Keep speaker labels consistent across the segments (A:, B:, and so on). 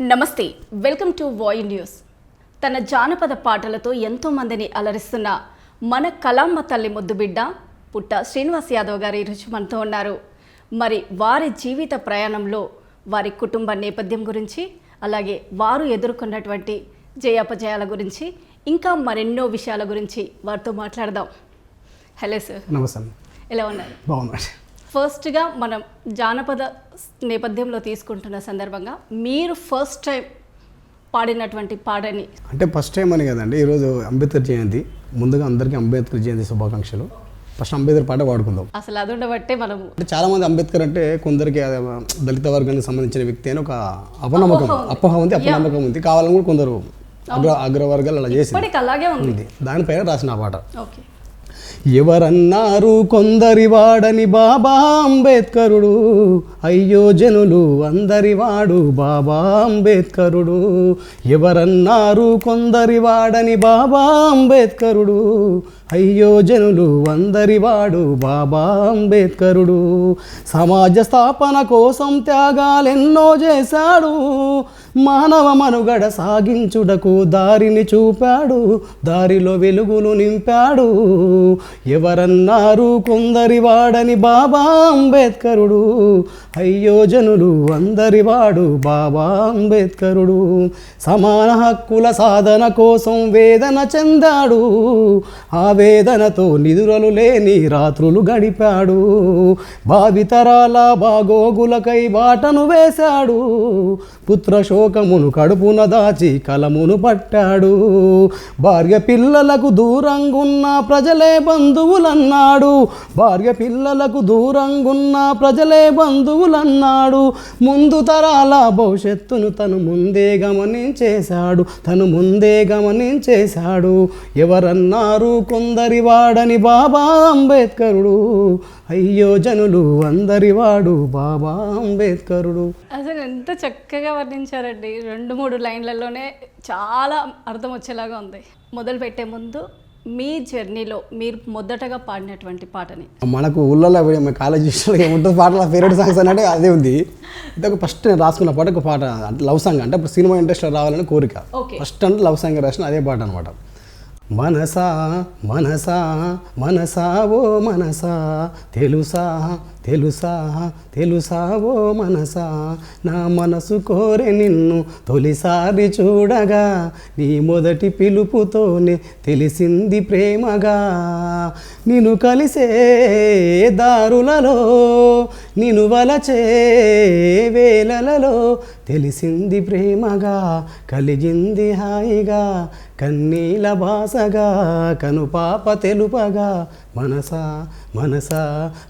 A: నమస్తే, welcome to వాయి news. తన జానపద పాటలతో ఎంతో మందిని అలరిస్తున్న మన కలామ్మ తల్లి ముద్దుబిడ్డ పుట్ట శ్రీనివాస్ యాదవ్ గారు ఈరోజు మనతో ఉన్నారు. మరి వారి జీవిత ప్రయాణంలో వారి కుటుంబ నేపథ్యం గురించి, అలాగే వారు ఎదుర్కొన్నటువంటి జయాపజయాల గురించి, ఇంకా మరెన్నో విషయాల గురించి వారితో మాట్లాడదాం. Hello sir.
B: నమస్తే.
A: ఎలా ఉన్నారు?
B: బాగున్నాడు.
A: ఫస్ట్గా మనం జానపద నేపథ్యంలో తీసుకుంటున్న సందర్భంగా మీరు ఫస్ట్ టైం పాడినటువంటి పాటని
B: అంటే ఫస్ట్ టైం అని కదండి, ఈరోజు అంబేద్కర్ జయంతి. ముందుగా అందరికీ అంబేద్కర్ జయంతి శుభాకాంక్షలు. ఫస్ట్ అంబేద్కర్ పాట పాడుకుందాం.
A: అసలు అది ఉండబట్టే మనము
B: అంటే చాలామంది అంబేద్కర్ అంటే కొందరికి దళిత వర్గానికి సంబంధించిన వ్యక్తి అని ఒక అపోహ ఉంది, అపనమ్మకం ఉంది. కావాలని కూడా కొందరు అగ్రవర్గాలు అలా చేసి
A: అలాగే ఉంది.
B: దానిపైన రాసిన పాట.
A: ఓకే.
B: ఎవరన్నారు కొందరి వాడని బాబా అంబేద్కరుడు, అయ్యో జనులు అందరి వాడు బాబా అంబేద్కరుడు. ఎవరన్నారు కొందరి వాడని బాబా అంబేద్కరుడు, అయ్యో జనులు అందరి వాడు బాబా అంబేద్కరుడు. సమాజ స్థాపన కోసం త్యాగాలెన్నో చేశాడు, మానవ మనుగడ సాగించుటకు దారిని చూపాడు, దారిలో వెలుగులు నింపాడు. ఎవరన్నారు కొందరి వాడని బాబా అంబేద్కరుడు, అయ్యో జనులు అందరి వాడు బాబా అంబేద్కరుడు. సమాన హక్కుల సాధన కోసం వేదన చెందాడు, ఆ వేదనతో నిదురలు లేని రాత్రులు గడిపాడు. భావితరాల బాగోగులకై బాటను వేశాడు, పుత్ర శోకమును కడుపున దాచి కలమును పట్టాడు. భార్య పిల్లలకు దూరంగున్న ప్రజలే బంధువులన్నాడు, భార్య పిల్లలకు దూరంగున్న ప్రజలే బంధువులన్నాడు. ముందు తరాల భవిష్యత్తును తను ముందే గమనించేశాడు. ఎవరన్నారు కొందరి వాడని బాబా అంబేద్కరుడు, అయ్యో జనులు అందరి వాడు బాబా అంబేద్కరుడు.
A: అసలు ఎంత చక్కగా వర్ణించారండి. 2-3 లైన్లలోనే చాలా అర్థం వచ్చేలాగా ఉంది. మొదలు పెట్టే ముందు మీ జర్నీలో మీరు మొదటగా పాడినటువంటి పాటని.
B: మనకు ఊళ్ళలో కాలేజీలో ఏముంటుంది పాటల ఫేవరెట్ సాంగ్స్ అంటే అదే ఉంది. ఇదొక ఫస్ట్ నేను రాసుకున్న పాట, ఒక పాట అంటే లవ్ సాంగ్. అంటే ఇప్పుడు సినిమా ఇండస్ట్రీలో రావాలని కోరిక. ఫస్ట్ అంటే లవ్ సాంగ్ రాసిన అదే పాట అనమాట. మనసా మనసా మనసా ఓ మనసా, తెలుసా తెలుసా తెలుసా ఓ మనసా, నా మనసు కోరె నిన్ను తొలిసారి చూడగా, నీ మొదటి పిలుపుతోనే తెలిసింది ప్రేమగా. నిన్ను కలిసే దారులలో, నిన్ను వలచే వేళలలో తెలిసింది ప్రేమగా, కలిగింది హాయిగా కన్నీల బాసగా, కనుపాప తెలుపగా. మనసా మనసా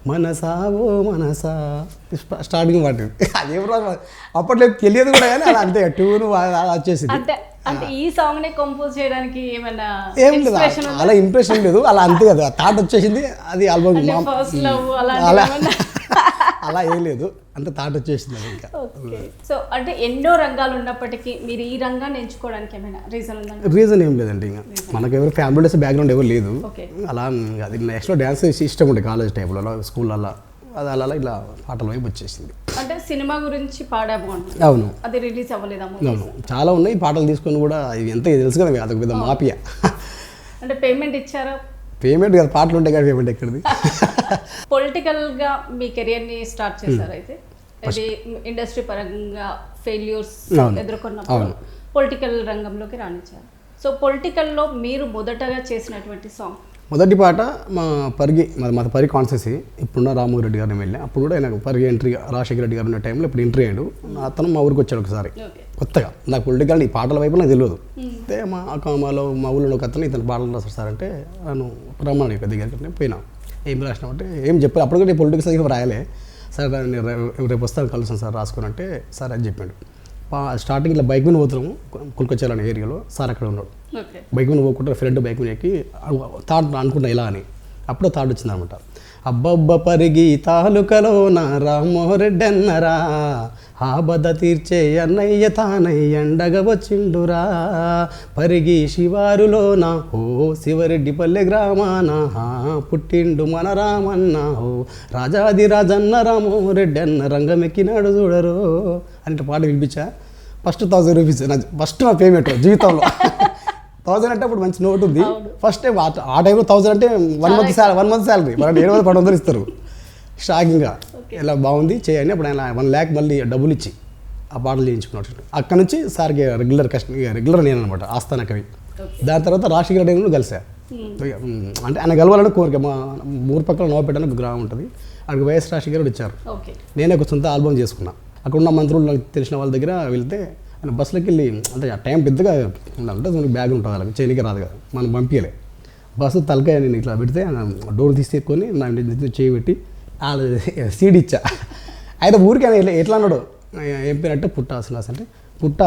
B: మనసా ఓ మనసా. స్టార్టింగ్ పాట అదేం అప్పట్లో తెలియదు కూడా, కానీ అలా అంతే ట్యూన్ వచ్చేసింది.
A: అంటే ఈ సాంగ్ ని కంపోజ్ చేయడానికి ఏమైనా
B: ఏం లేదు, అలా ఇంప్రెషన్ లేదు, అలా అంతే కదా థాట్ వచ్చేసింది. అది ఆల్బమ్ అలా ఏం లేదు, అంత థాట్ వచ్చేసింది అది. ఇంకా
A: సో అంటే ఎన్నో రంగాలు ఉన్నప్పటికీ మీరు ఈ రంగాన్ని ఎంచుకోవడానికి ఏమైనా రీజన్ ఉందండి?
B: రీజన్ ఏం లేదండి, ఇంకా మనకు ఎవరు ఫ్యామిలీ డేస్ బ్యాక్గ్రౌండ్ ఎవరు లేదు. అలా అది నెక్స్ట్లో డ్యాన్స్ ఇష్టం ఉండే కాలేజ్ టైంలో, స్కూల్లో. అది అలా ఇలా పాటల వైపు వచ్చేసింది.
A: అంటే సినిమా గురించి పాడాము.
B: అవును,
A: అది రిలీజ్ అవ్వలేదు.
B: అవును, చాలా ఉన్నాయి పాటలు తీసుకొని కూడా. ఇది ఎంత తెలుసు కదా, అదొక పెద్ద మాఫియా.
A: అంటే పేమెంట్ ఇచ్చారా?
B: పేమెంట్ కదా, పాటలు ఉంటాయి కదా, పేమెంట్ ఎక్కడిది.
A: పొలిటికల్గా మీ కెరియర్ని స్టార్ట్ చేశారు. అయితే ఇది ఇండస్ట్రీ పరంగా ఫెయిల్యూర్స్ ఎదుర్కొన్నప్పుడు పొలిటికల్ రంగంలోకి రాణించారు. సో పొలిటికల్లో మీరు మొదటగా చేసినటువంటి సాంగ్?
B: మొదటి పాట మా పరిగి కాన్సెన్సీ. ఇప్పుడున్న రామ్మోహన్ రెడ్డి గారిని వెళ్ళా. అప్పుడు కూడా ఆయన పరిగి ఎంట్రీ, రాజశేఖర రెడ్డి గారు ఉన్న టైంలో ఇప్పుడు ఎంట్రీ అయ్యాడు. అతను మా ఊరికి వచ్చాడు ఒకసారి కొత్తగా. నాకు పొలిటికల్ ఈ పాటల వైపు నాకు తెలియదు. అయితే మా ఊళ్ళో ఒక అతను ఇతను పాటలు రాస్తారు సార్ అంటే, నన్ను రమ్మని దగ్గరికి నేను పోయినా. ఏం రాసినావు అంటే ఏం చెప్పాను. అప్పుడు కూడా నేను పొలిటికల్స్ ఏం రాయలే. సార్ నేను రేపు వస్తాను కలుస్తాను సార్ రాసుకుని అంటే, సార్ అని చెప్పాడు. స్టార్టింగ్ ఇలా బైక్ మీద పోతున్నాము కుల్కొచ్చాలనే ఏరియాలో. సార్ అక్కడ ఉన్నాడు. బైక్ మీద పోకుండా ఫ్రెండ్ బైక్ మీద ఎక్కి థాట్ అనుకున్నా ఇలా అని. అప్పుడే థాట్ వచ్చింది అనమాట. అబ్బబ్బ పరిగి తాలూకలో నా రామ్మోహన్ రెడ్డి అన్నరా, ఆ బద తీర్చే అన్నయ్య తానయ్య ఎండగా వచ్చిండురా. పరిగి శివారులో నా ఓ శివరెడ్డి పల్లె గ్రామాన పుట్టిండు మన రామన్న, ఓ రాజాది రాజన్న రామోహన్ రెడ్డి అన్న రంగమెక్కినాడు చూడరు అంటే పాట వినిపించా. ఫస్ట్ 1000 రూపీస్ ఫస్ట్ నా పేమెంట్ జీవితంలో 1000 అంటే అప్పుడు మంచి నోట్ ఉంది. ఫస్ట్ టైం ఆ టైంలో 1000 అంటే 1 మంత్ శాలరీ మనకి 700 ఇస్తారు. షాకింగ్గా ఇలా బాగుంది చేయండి. అప్పుడు ఆయన 1 lakh మళ్ళీ డబ్బులు ఇచ్చి ఆ పాటలు చేయించుకున్నాడు. అక్కడ నుంచి సార్కి రెగ్యులర్ నేను అనమాట ఆస్థాన కవి. దాని తర్వాత రాజశేఖర రెడ్డి కలిసా. అంటే ఆయన కలవాలని కోరిక. మా ఊరు పక్కన నోపేట అని ఒక గ్రామం ఉంటుంది, అక్కడికి వైఎస్ రాజశేఖర రెడ్డి వచ్చారు. నేనే ఒక సొంత ఆల్బమ్ చేసుకున్నా. అక్కడ ఉన్న మంత్రులు నాకు తెలిసిన వాళ్ళ దగ్గర వెళ్తే ఆయన బస్సులోకి వెళ్ళి, అంటే ఆ టైం పెద్దగా ఉండాలంటే మనకి బ్యాగ్ ఉంటుంది, వాళ్ళకి చేయనికి రాదు కదా, మనం పంపించలే. బస్సు తలకాయ నేను ఇట్లా పెడితే డోర్ తీసుకొని నా చేయి పెట్టి వాళ్ళు సీడ్ ఇచ్చా. అయితే ఊరికి ఆయన ఎట్లా అన్నాడు, ఏం పేరు అంటే పుట్ట శ్రీనివాస్ అంటే పుట్ట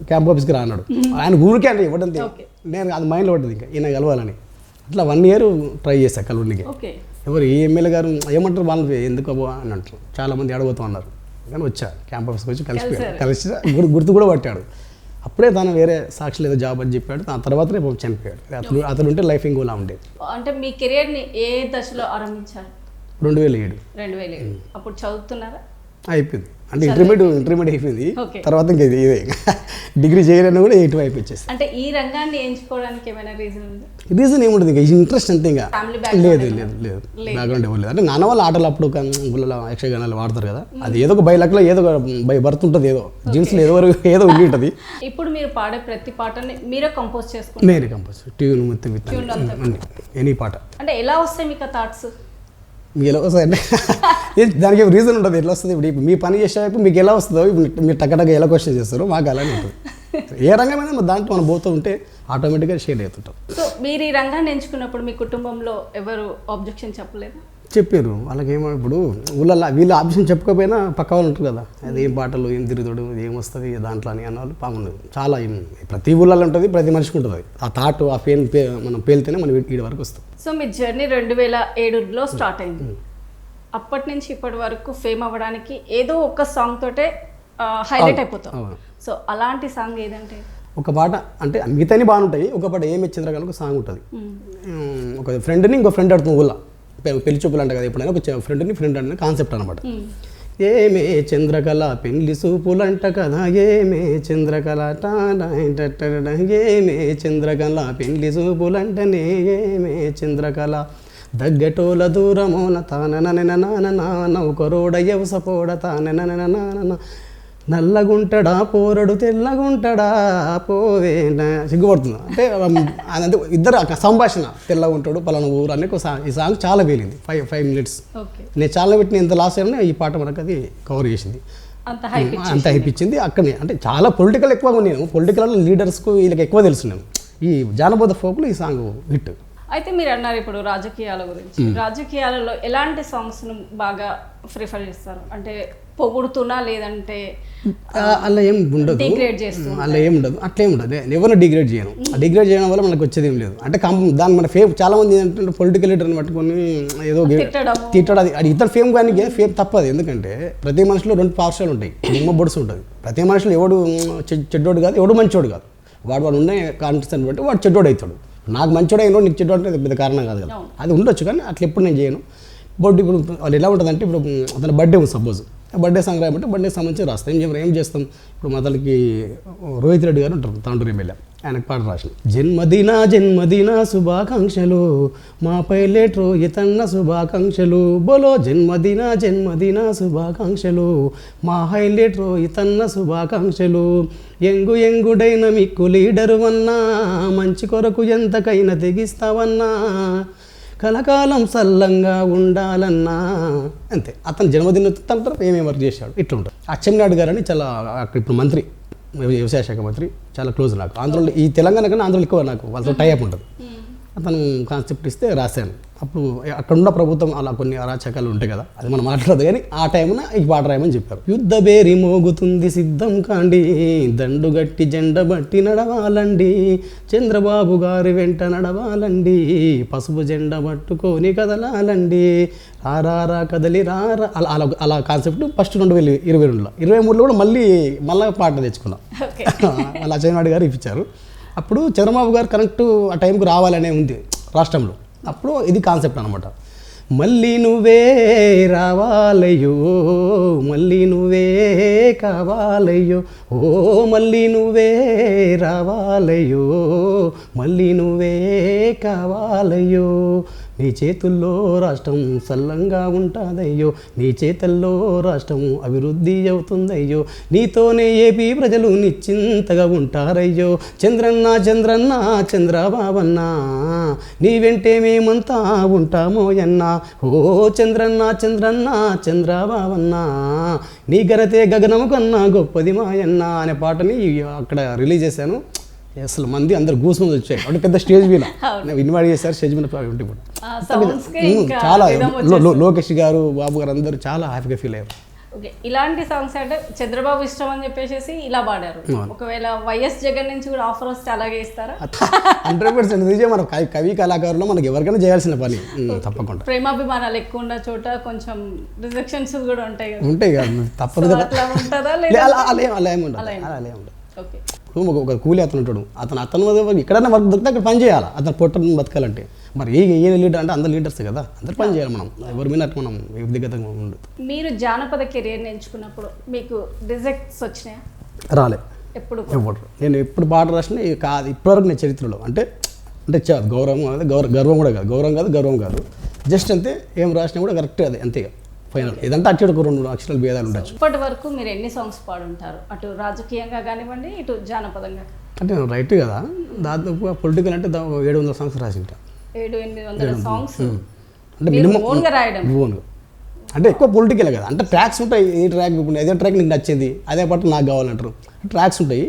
B: క్యాంప్ ఆఫీస్కి రా అన్నాడు. ఆయన ఊరికే అంటే ఇవ్వడంతే, నేను అది మైండ్లో పడ్డది ఇంకా ఈయన కలవాలని. అట్లా 1 year ట్రై చేశా కలవడానికి. ఎవరు ఈ ఎమ్మెల్యే గారు ఏమంటారు వాళ్ళు ఎందుకు అని అంటారు, చాలామంది అడగబోతూ అన్నారు. కానీ వచ్చా క్యాంప్ ఆఫీస్కి వచ్చి కలిసి గుర్తు కూడా పట్టాడు. అప్పుడే తను వేరే సాక్షులు ఏదో జాబ్ అని చెప్పాడు. ఆ తర్వాతనే చనిపోయాడు. అతను ఉంటే లైఫ్ ఇంకోలా ఉండేది.
A: అంటే మీ కెరియర్ని ఏ దశలో ఆరంభించారు?
B: 2007.
A: అప్పుడు చదువుతున్నారా?
B: అయిపోయింది. అంటే ఇంటర్మీడియట్ అయిపోయింది. తర్వాత ఇంకా ఇదే డిగ్రీ చేయాలని కూడా ఇటువైపు వచ్చేసి.
A: అంటే ఈ రంగాన్ని ఎంచుకోవడానికి ఏమైనా రీజన్ ఉంది?
B: రీజన్ ఏముంటుంది, ఇంకా ఇంట్రెస్ట్ అంతే. ఇంకా లేదు బ్యాక్గ్రౌండ్ ఇవ్వలేదు. అంటే నాన్న వాళ్ళ ఆటలు అప్పుడు గుళ్ళలో యక్షగానాలు వాడతారు కదా, అది ఏదో ఒక బై లక్లో ఏదో బై బర్త్ ఉంటుంది, ఏదో జీన్స్లో ఏదో ఉండి ఉంటుంది.
A: ఇప్పుడు మీరు పాడే ప్రతి పాటని మీరే కంపోజ్ చేసుకుంటారు?
B: నేనే కంపోజ్, ట్యూన్ మొత్తం ఎనీ పాట.
A: అంటే ఎలా వస్తాయి మీకు థాట్స్?
B: మీకు ఎలా వస్తుంది అంటే దానికి రీజన్ ఉంటుంది. ఎట్లా వస్తుంది, ఇప్పుడు మీ పని చేసేటప్పుడు మీకు ఎలా వస్తుందో మీరు టక్కటక్క ఎలా క్వశ్చన్ చేస్తారో మాకు అలానే ఉంటుంది. ఏ రంగమైనా దాంట్లో మనం పోతూ ఉంటే ఆటోమేటిక్గా షేర్ అవుతుంటాం.
A: సో మీరు ఈ రంగాన్ని ఎంచుకున్నప్పుడు మీ కుటుంబంలో ఎవరు ఆబ్జెక్షన్ చెప్పలేదు?
B: చెప్పారు. వాళ్ళకి ఏమో ఇప్పుడు వీళ్ళ ఆబ్జెక్షన్ చెప్పుకోకపోయినా పక్క వాళ్ళు ఉంటారు కదా, అది ఏం పాటలు ఏం తిరుగుతాడు ఏం వస్తుంది దాంట్లో అని అన్నవాళ్ళు పాముంది. చాలా ప్రతి ఊళ్ళలో ఉంటుంది, ప్రతి మనిషికి ఉంటుంది. ఆ థాట్ ఆ మనం పేలితేనే మనం వీడి వరకు వస్తాం.
A: సో మీ జర్నీ 2007లో స్టార్ట్ అయింది. అప్పటి నుంచి ఇప్పటి వరకు ఫేమ్ అవ్వడానికి ఏదో ఒక సాంగ్ తోటే హైలైట్ అయిపోతాం. సో అలాంటి సాంగ్ ఏదంటే?
B: ఒక పాట అంటే మిగతాని బాగుంటాయి, ఒక పాట ఏమి చంద్రకళ ఒక సాంగ్ ఉంటుంది. ఒక ఫ్రెండ్ని ఇంకో ఫ్రెండ్ అడుగుతుంది ఊళ్ళో, పెళ్లి చూపులు అంట కదా, ఎప్పుడైనా ఒక ఫ్రెండ్ అనే కాన్సెప్ట్ అనమాట. ఏమే చంద్రకళ పెళ్లి చూపులంట కదా, ఏమే చంద్రకళ ఏమే చంద్రకళ పెళ్లి చూపులంటనే, ఏమే చంద్రకళ దగ్గటోల దూరమోన తానన ఒకరోడ యవసపోడ తానన నల్లగుంటడా పోరడు తెల్లగుంటడా పోవే సిగ్గుపడుతుంది. అంటే ఇద్దరు సంభాషణ, తెల్లగుంటాడు పలానా ఊరు అనే ఈ సాంగ్ చాలా పేలింది. 5 minutes నేను చాలా పెట్టిన ఇంత లాస్ట్ అయినా ఈ పాట మనకు అది కవర్ చేసింది, అంత హైప్ ఇచ్చింది. అక్కడనే అంటే చాలా పొలిటికల్ ఎక్కువగా నేను పొలిటికల్ లీడర్స్కు వీళ్ళకి ఎక్కువ తెలుసు. నేను ఈ జానపద ఫోక్లో ఈ సాంగ్ హిట్.
A: అయితే మీరు అన్నారు ఇప్పుడు రాజకీయాల గురించి, రాజకీయాలలో ఎలాంటి సాంగ్స్ను బాగా ప్రిఫర్ చేస్తారు? అంటే పొగుడుతున్నా లేదంటే
B: అలా ఏం ఉండదు, అలా ఏం ఉండదు, అట్లేం ఉండదు. ఎవరిని డిగ్రేడ్ చేయను. డిగ్రేడ్ చేయడం వల్ల మనకు వచ్చేది ఏం లేదు. అంటే దాని మన ఫేమ్ చాలా మంది ఏంటంటే పొలిటికల్ లీడర్ని పట్టుకొని ఏదో తిట్టడం, అది ఇతర ఫేమ్ కానీ ఫేమ్ తప్పదు. ఎందుకంటే ప్రతి మనిషిలో 2 పార్శ్వాలు ఉంటాయి, నిమ్మ బొడుసు ఉంటుంది. ప్రతి మనిషిలో ఎవడు చెడ్డోడు కాదు, ఎవడు మంచోడు కాదు. వాడు ఉన్న కాన్ఫిడెన్స్ బట్టి వాడు చెడ్డోడు అవుతాడు. నాకు మంచోడు అయినో నీకు చెడ్డోడు అంటే పెద్ద కారణం కాదు కదా, అది ఉండొచ్చు. కానీ అట్లా ఎప్పుడు నేను చేయను. బట్ ఇప్పుడు వాళ్ళు ఎలా ఉంటుందంటే, ఇప్పుడు అతని బర్త్డే ఉంది సపోజ్, బర్త్డే సాంగ్ రాయమంటే బర్త్డే సంబంధించి రాస్తాం. ఏం చేస్తాం, ఇప్పుడు మొదలకి రోహిత్ రెడ్డి గారు ఉంటారు తాండూరు ఎమ్మెల్యే, ఆయనకు పాట రాసిన జన్మదిన శుభాకాంక్షలు మా పైలట్ రోహితన్న శుభాకాంక్షలు, బోలో జన్మదిన శుభాకాంక్షలు మా హైలైట్ రోహితన్న శుభాకాంక్షలు, ఎంగు డైనమిక్ లీడరు అన్నా మంచి కొరకు ఎంతకైనా తెగిస్తావన్నా కలకాలం సల్లంగా ఉండాలన్నా. అంతే. అతను జన్మదిన తర్వాత ఏమేమి వర్క్ చేశాడు ఇట్లా ఉంటుంది. అచ్చెన్నాయుడు గారు అని చాలా అక్కడ ఇప్పుడు మంత్రి, వ్యవసాయ శాఖ మంత్రి, చాలా క్లోజ్ నాకు. ఆంధ్రలో ఈ తెలంగాణ కన్నా ఆంధ్రలో ఎక్కువ నాకు వాళ్ళతో టైఅప్ ఉంటుంది. అతను కాన్సెప్ట్ ఇస్తే రాశాను. అప్పుడు అక్కడున్న ప్రభుత్వం అలా కొన్ని అరాచకాలు ఉంటాయి కదా, అది మనం మాట్లాడదు. కానీ ఆ టైంన ఈ పాట రాయమని చెప్పారు. యుద్ధ బేరి మోగుతుంది సిద్ధం కాండి, దండుగట్టి జెండ బట్టి నడవాలండి, చంద్రబాబు గారి వెంట నడవాలండి, పసుపు జెండ పట్టుకొని కదలాలండి, రారా కదలి రారా. అలా కాన్సెప్ట్ ఫస్ట్ 2022లో 23లో కూడా మళ్ళీ పాట తెచ్చుకున్నాం. అలా అచ్చెన్నాయుడు గారు ఇప్పించారు. అప్పుడు చంద్రబాబు గారు కరెక్ట్ ఆ టైంకి రావాలనే ఉంది రాష్ట్రంలో. అప్పుడు ఇది కాన్సెప్ట్ అనమాట. మళ్ళీ నువ్వే రావాలయ్యో, మళ్ళీ నువ్వే కావాలయ్యో ఓ మళ్ళీ నువ్వే రావాలయ్యో మళ్ళీ నువ్వే కావాలయ్యో నీ చేతుల్లో రాష్ట్రం సల్లంగా ఉంటుందయ్యో నీ చేతల్లో రాష్ట్రం అభివృద్ధి అవుతుందయ్యో నీతోనే ఏపీ ప్రజలు నిశ్చింతగా ఉంటారయ్యో చంద్రన్న చంద్రన్న చంద్రబాబన్న నీ వెంటే మేమంతా ఉంటామోయన్నా ఓ చంద్రన్న చంద్రన్న చంద్రబాబన్న నీ ఘనతే గగనము కన్నా గొప్పది మాయన్న అనే పాటని అక్కడ రిలీజ్ చేశాను. అసలు మంది అందరు గూసుకొని వచ్చాయి అంటే పెద్ద స్టేజ్ మీద ఇన్వైట్ చేశారు. స్టేజ్ మీద చాలా లోకేష్ గారు బాబు గారు అందరూ చాలా హ్యాపీగా ఫీల్ అయ్యారు.
A: ఓకే, ఇలాంటి సాంగ్స్ అంటే చంద్రబాబు ఇష్టం అని చెప్పేసి ఇలా పాడారు. ఒకవేళ వైఎస్ జగన్ నుంచి కూడా ఆఫర్ వస్తే అలాగే ఇస్తారా?
B: 100% నిజం. మన కవి కళాకారులు మనకి ఎవరికైనా చేయాల్సిన పని తప్పకుండా.
A: ప్రేమాభిమానాలు ఎక్కువ ఉన్న చోట కొంచెం రిజెక్షన్స్ కూడా ఉంటాయి కదా.
B: ఉంటాయి కదా, తప్పదు కదా.
A: అలా ఉంటుందా?
B: అలా ఏమి ఉండదు. ఓకే, ఒక కూలి అతను ఉంటాడు, అతను ఎక్కడైనా వర్క్ దొరికితే అక్కడ పని చేయాలి. అతను పొట్టను బతకాలంటే మరి ఏ లీడర్ అంటే అందరు లీడర్స్ కదా, అందరు పని చేయాలి. మనం ఎవరి మీద మనం వ్యక్తిగతంగా ఉండదు.
A: మీరు జానపద కెరియర్ని ఎంచుకున్నప్పుడు మీకు రిజెక్ట్స్ వచ్చినాయా?
B: రాలే ఎప్పుడు. నేను ఎప్పుడు పాట రాసిన కాదు ఇప్పటివరకు నేను చరిత్రలో అంటే గౌరవం గర్వం కూడా కాదు, గౌరవం కాదు, జస్ట్ అంతే. ఏం రాసినా కూడా కరెక్ట్ అదే అంతేగా ఫైనల్. ఏదంటే అటు 2 అక్షరాలు భేదాలు ఉండొచ్చు.
A: ఇప్పటి వరకు మీరు ఎన్ని సాంగ్స్ పాడుంటారు, అటు రాజకీయంగా కానివ్వండి ఇటు జానపదంగా?
B: అంటే నేను రైట్ కదా, దాదాపు పొలిటికల్ అంటే 700 సాంగ్స్ రాసి ఉంటాను.
A: 700-800 సాంగ్స్
B: అంటే మినిమం
A: ఓన్గా రాయడం.
B: ఓన్గా అంటే ఎక్కువ పొలిటికల్ కదా, అంటే ట్రాక్స్ ఉంటాయి. ఈ ట్రాక్ ఇప్పుడు అదే ట్రాక్ నీకు నచ్చింది, అదే పాట నాకు కావాలంటారు, ట్రాక్స్ ఉంటాయి.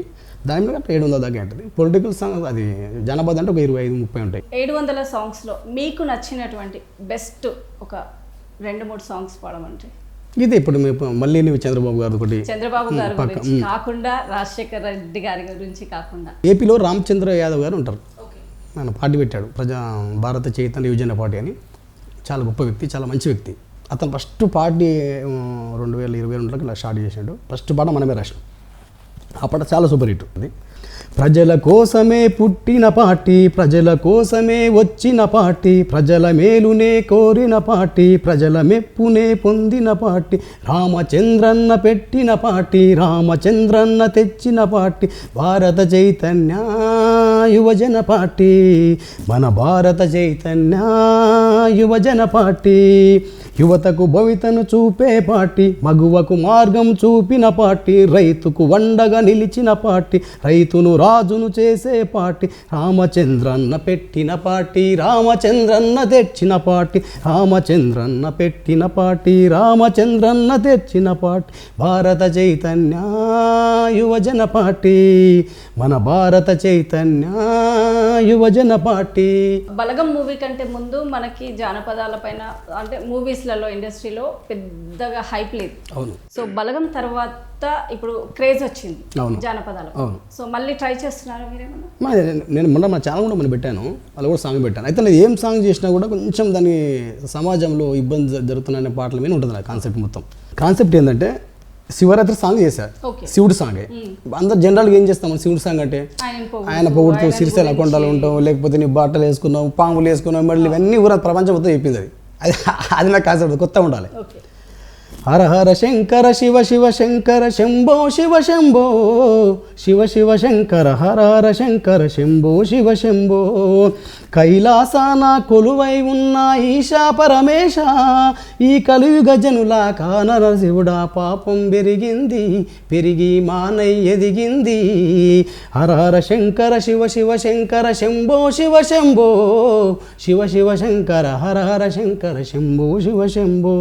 B: దాని మీద 700 దాకా ఉంటుంది. పొలిటికల్ సాంగ్ అది జానపద అంటే ఒక 25-30 ఉంటాయి.
A: 700 సాంగ్స్లో మీకు నచ్చినటువంటి బెస్ట్ ఒక 2-3 సాంగ్స్ పాడమంటే?
B: ఇది ఇప్పుడు మళ్ళీ నువ్వు చంద్రబాబు గారు ఒకటి,
A: చంద్రబాబు గారు గురించి కాకుండా రాజశేఖర్ రెడ్డి గారి గురించి కాకుండా
B: ఏపీలో రామచంద్ర యాదవ్ గారు ఉంటారు. ఆయన పార్టీ పెట్టాడు, భారత చైతన్య యువజన పార్టీ అని. చాలా గొప్ప వ్యక్తి, చాలా మంచి వ్యక్తి. అతను ఫస్ట్ పార్టీ 2022లో ఇలా స్టార్ట్ చేసాడు. ఫస్ట్ పాట మనమే రాసినాం. ఆ పాట చాలా సూపర్ హిట్ ఉంది. ప్రజల కోసమే పుట్టిన పార్టీ, ప్రజల కోసమే వచ్చిన పార్టీ, ప్రజల మేలునే కోరిన పార్టీ, ప్రజల మెప్పునే పొందిన పార్టీ, రామచంద్రన్న పెట్టిన పార్టీ, రామచంద్రన్న తెచ్చిన పార్టీ, భారత చైతన్య యువజన పార్టీ, మన భారత చైతన్య యువజన పార్టీ, యువతకు భవితను చూపే పార్టీ, మగువకు మార్గం చూపిన పార్టీ, రైతుకు వండగా నిలిచిన పార్టీ, రైతును రాజును చేసే పార్టీ, రామచంద్రన్న పెట్టిన పార్టీ, రామచంద్రన్న తెచ్చిన పార్టీ, రామచంద్రన్న పెట్టిన పార్టీ, రామచంద్రన్న తెచ్చిన పార్టీ, భారత చైతన్య యువజన పార్టీ, మన భారత చైతన్య యువజన పార్టీ.
A: బలగం మూవీ కంటే ముందు మనకి జానపదాల పైన అంటే మూవీస్లలో ఇండస్ట్రీలో పెద్దగా హైప్ లేదు.
B: అవును.
A: సో బలగం తర్వాత ఇప్పుడు క్రేజ్ వచ్చింది జానపదాలు. సో మళ్ళీ ట్రై చేస్తున్నారు మీరేమన్నా?
B: నేను మొన్న మా ఛానల్ కూడా మనం పెట్టాను, అలా కూడా సాంగ్ పెట్టాను. అయితే నేను ఏం సాంగ్ చేసినా కూడా కొంచెం దాని సమాజంలో ఇబ్బంది జరుగుతున్న పాటల మీద ఉంటుంది నా కాన్సెప్ట్. మొత్తం కాన్సెప్ట్ ఏంటంటే శివరాత్రి సాంగ్ చేశారు, శివుడు సాంగే. అందరు జనరల్గా ఏం చేస్తాం శివుడు సాంగ్ అంటే ఆయన పొగుడుతూ సిరిసెల కొండలు ఉంటాం, లేకపోతే నీ బట్టలు వేసుకున్నావు, పాములు వేసుకున్నావు, మళ్ళీ ఇవన్నీ ఊర ప్రపంచం మొత్తం చెప్పింది. అది నా కాన్సెప్ట్, కొత్త ఉండాలి. హర హర శంకర శివ శివ శంకర శంభో శివ శంభో, శివ శివ శంకర హర హర శంకర శంభో శివ శంభో, కైలాసాన కొలువై ఉన్న ఈశా పరమేశ, ఈ కలియుగ జనుల కానర శివుడా పాపం పెరిగి మానై ఎదిగింది, హర హర శంకర శివ శివ శంకర శంభో శివ శంభో, శివ శివ శంకర హర హర శంకర శంభో శివ శంభో.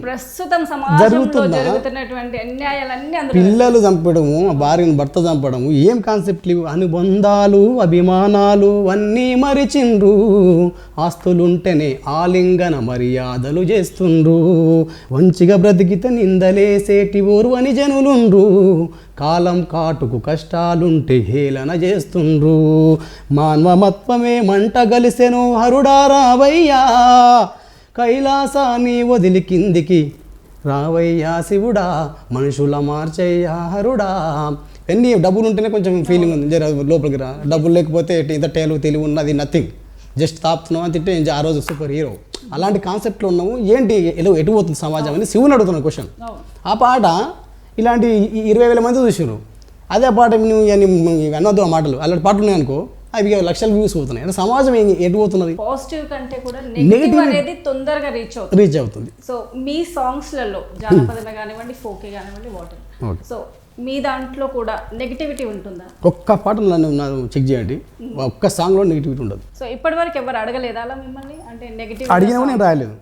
A: ప్రస్తుతం సమాజంలో జరుగుతున్నటువంటి అన్యాయాలన్నీ
B: పిల్లలు చంపడము, భార్యను భర్త చంపడము, ఏం కాన్సెప్ట్లు, అనుబంధాలు అభిమానాలు అన్నీ మరిచిండ్రు, ఆస్తులుంటేనే ఆలింగన మర్యాదలు చేస్తుండ్రు, మంచిగా బ్రతికితే నిందలేసేటి ఓర్వని జనులుండ్రు, కాలం కాటుకు కష్టాలుంటే హేళన చేస్తుండ్రు, మానవమత్వమే మంట గలిసెను హరుడా రావయ్యా, కైలాసాన్ని వదిలి కిందికి రావయ్యా శివుడా, మనుషుల మార్చయ్యా హరుడా. ఎన్ని డబ్బులు ఉంటేనే కొంచెం ఫీలింగ్ ఉంది, జర లోపలికి రా. డబ్బులు లేకపోతే ఇంత తెలివి ఉన్నది నథింగ్, జస్ట్ తాపుతున్నావు అని తింటే ఆ రోజు సూపర్ హీరో. అలాంటి కాన్సెప్ట్లో ఉన్నాము. ఏంటి ఎటు పోతుంది సమాజం అని శివుని అడుగుతున్న క్వశ్చన్. ఆ పాట ఇలాంటి 20,000 మంది చూసారు. అదే పాట నువ్వు అనొద్దు ఆ మాటలు, అలాంటి పాటలు ఉన్నాయి అనుకో, అవి లక్షల వ్యూస్ పోతున్నాయి. అంటే సమాజం ఎటు పోతున్నది?
A: పాజిటివ్ కంటే కూడా నెగిటివ్ అనేది తొందరగా రీచ్ అవుతుంది. సో మీ సాంగ్స్లలో జానపదమే కానివ్వండి, ఫోకే కానివ్వండి, వాటర్, సో మీ దాంట్లో కూడా నెగిటివిటీ ఉంటుందా?
B: ఒక్క పాట నన్ను చెక్ చేయండి, ఒక్క సాంగ్లో నెగిటివిటీ ఉండదు.
A: సో ఇప్పటి వరకు ఎవరు అడగలేదా అలా మిమ్మల్ని? అంటే నెగిటివ్
B: అడిగినా నేను రాయలేదు.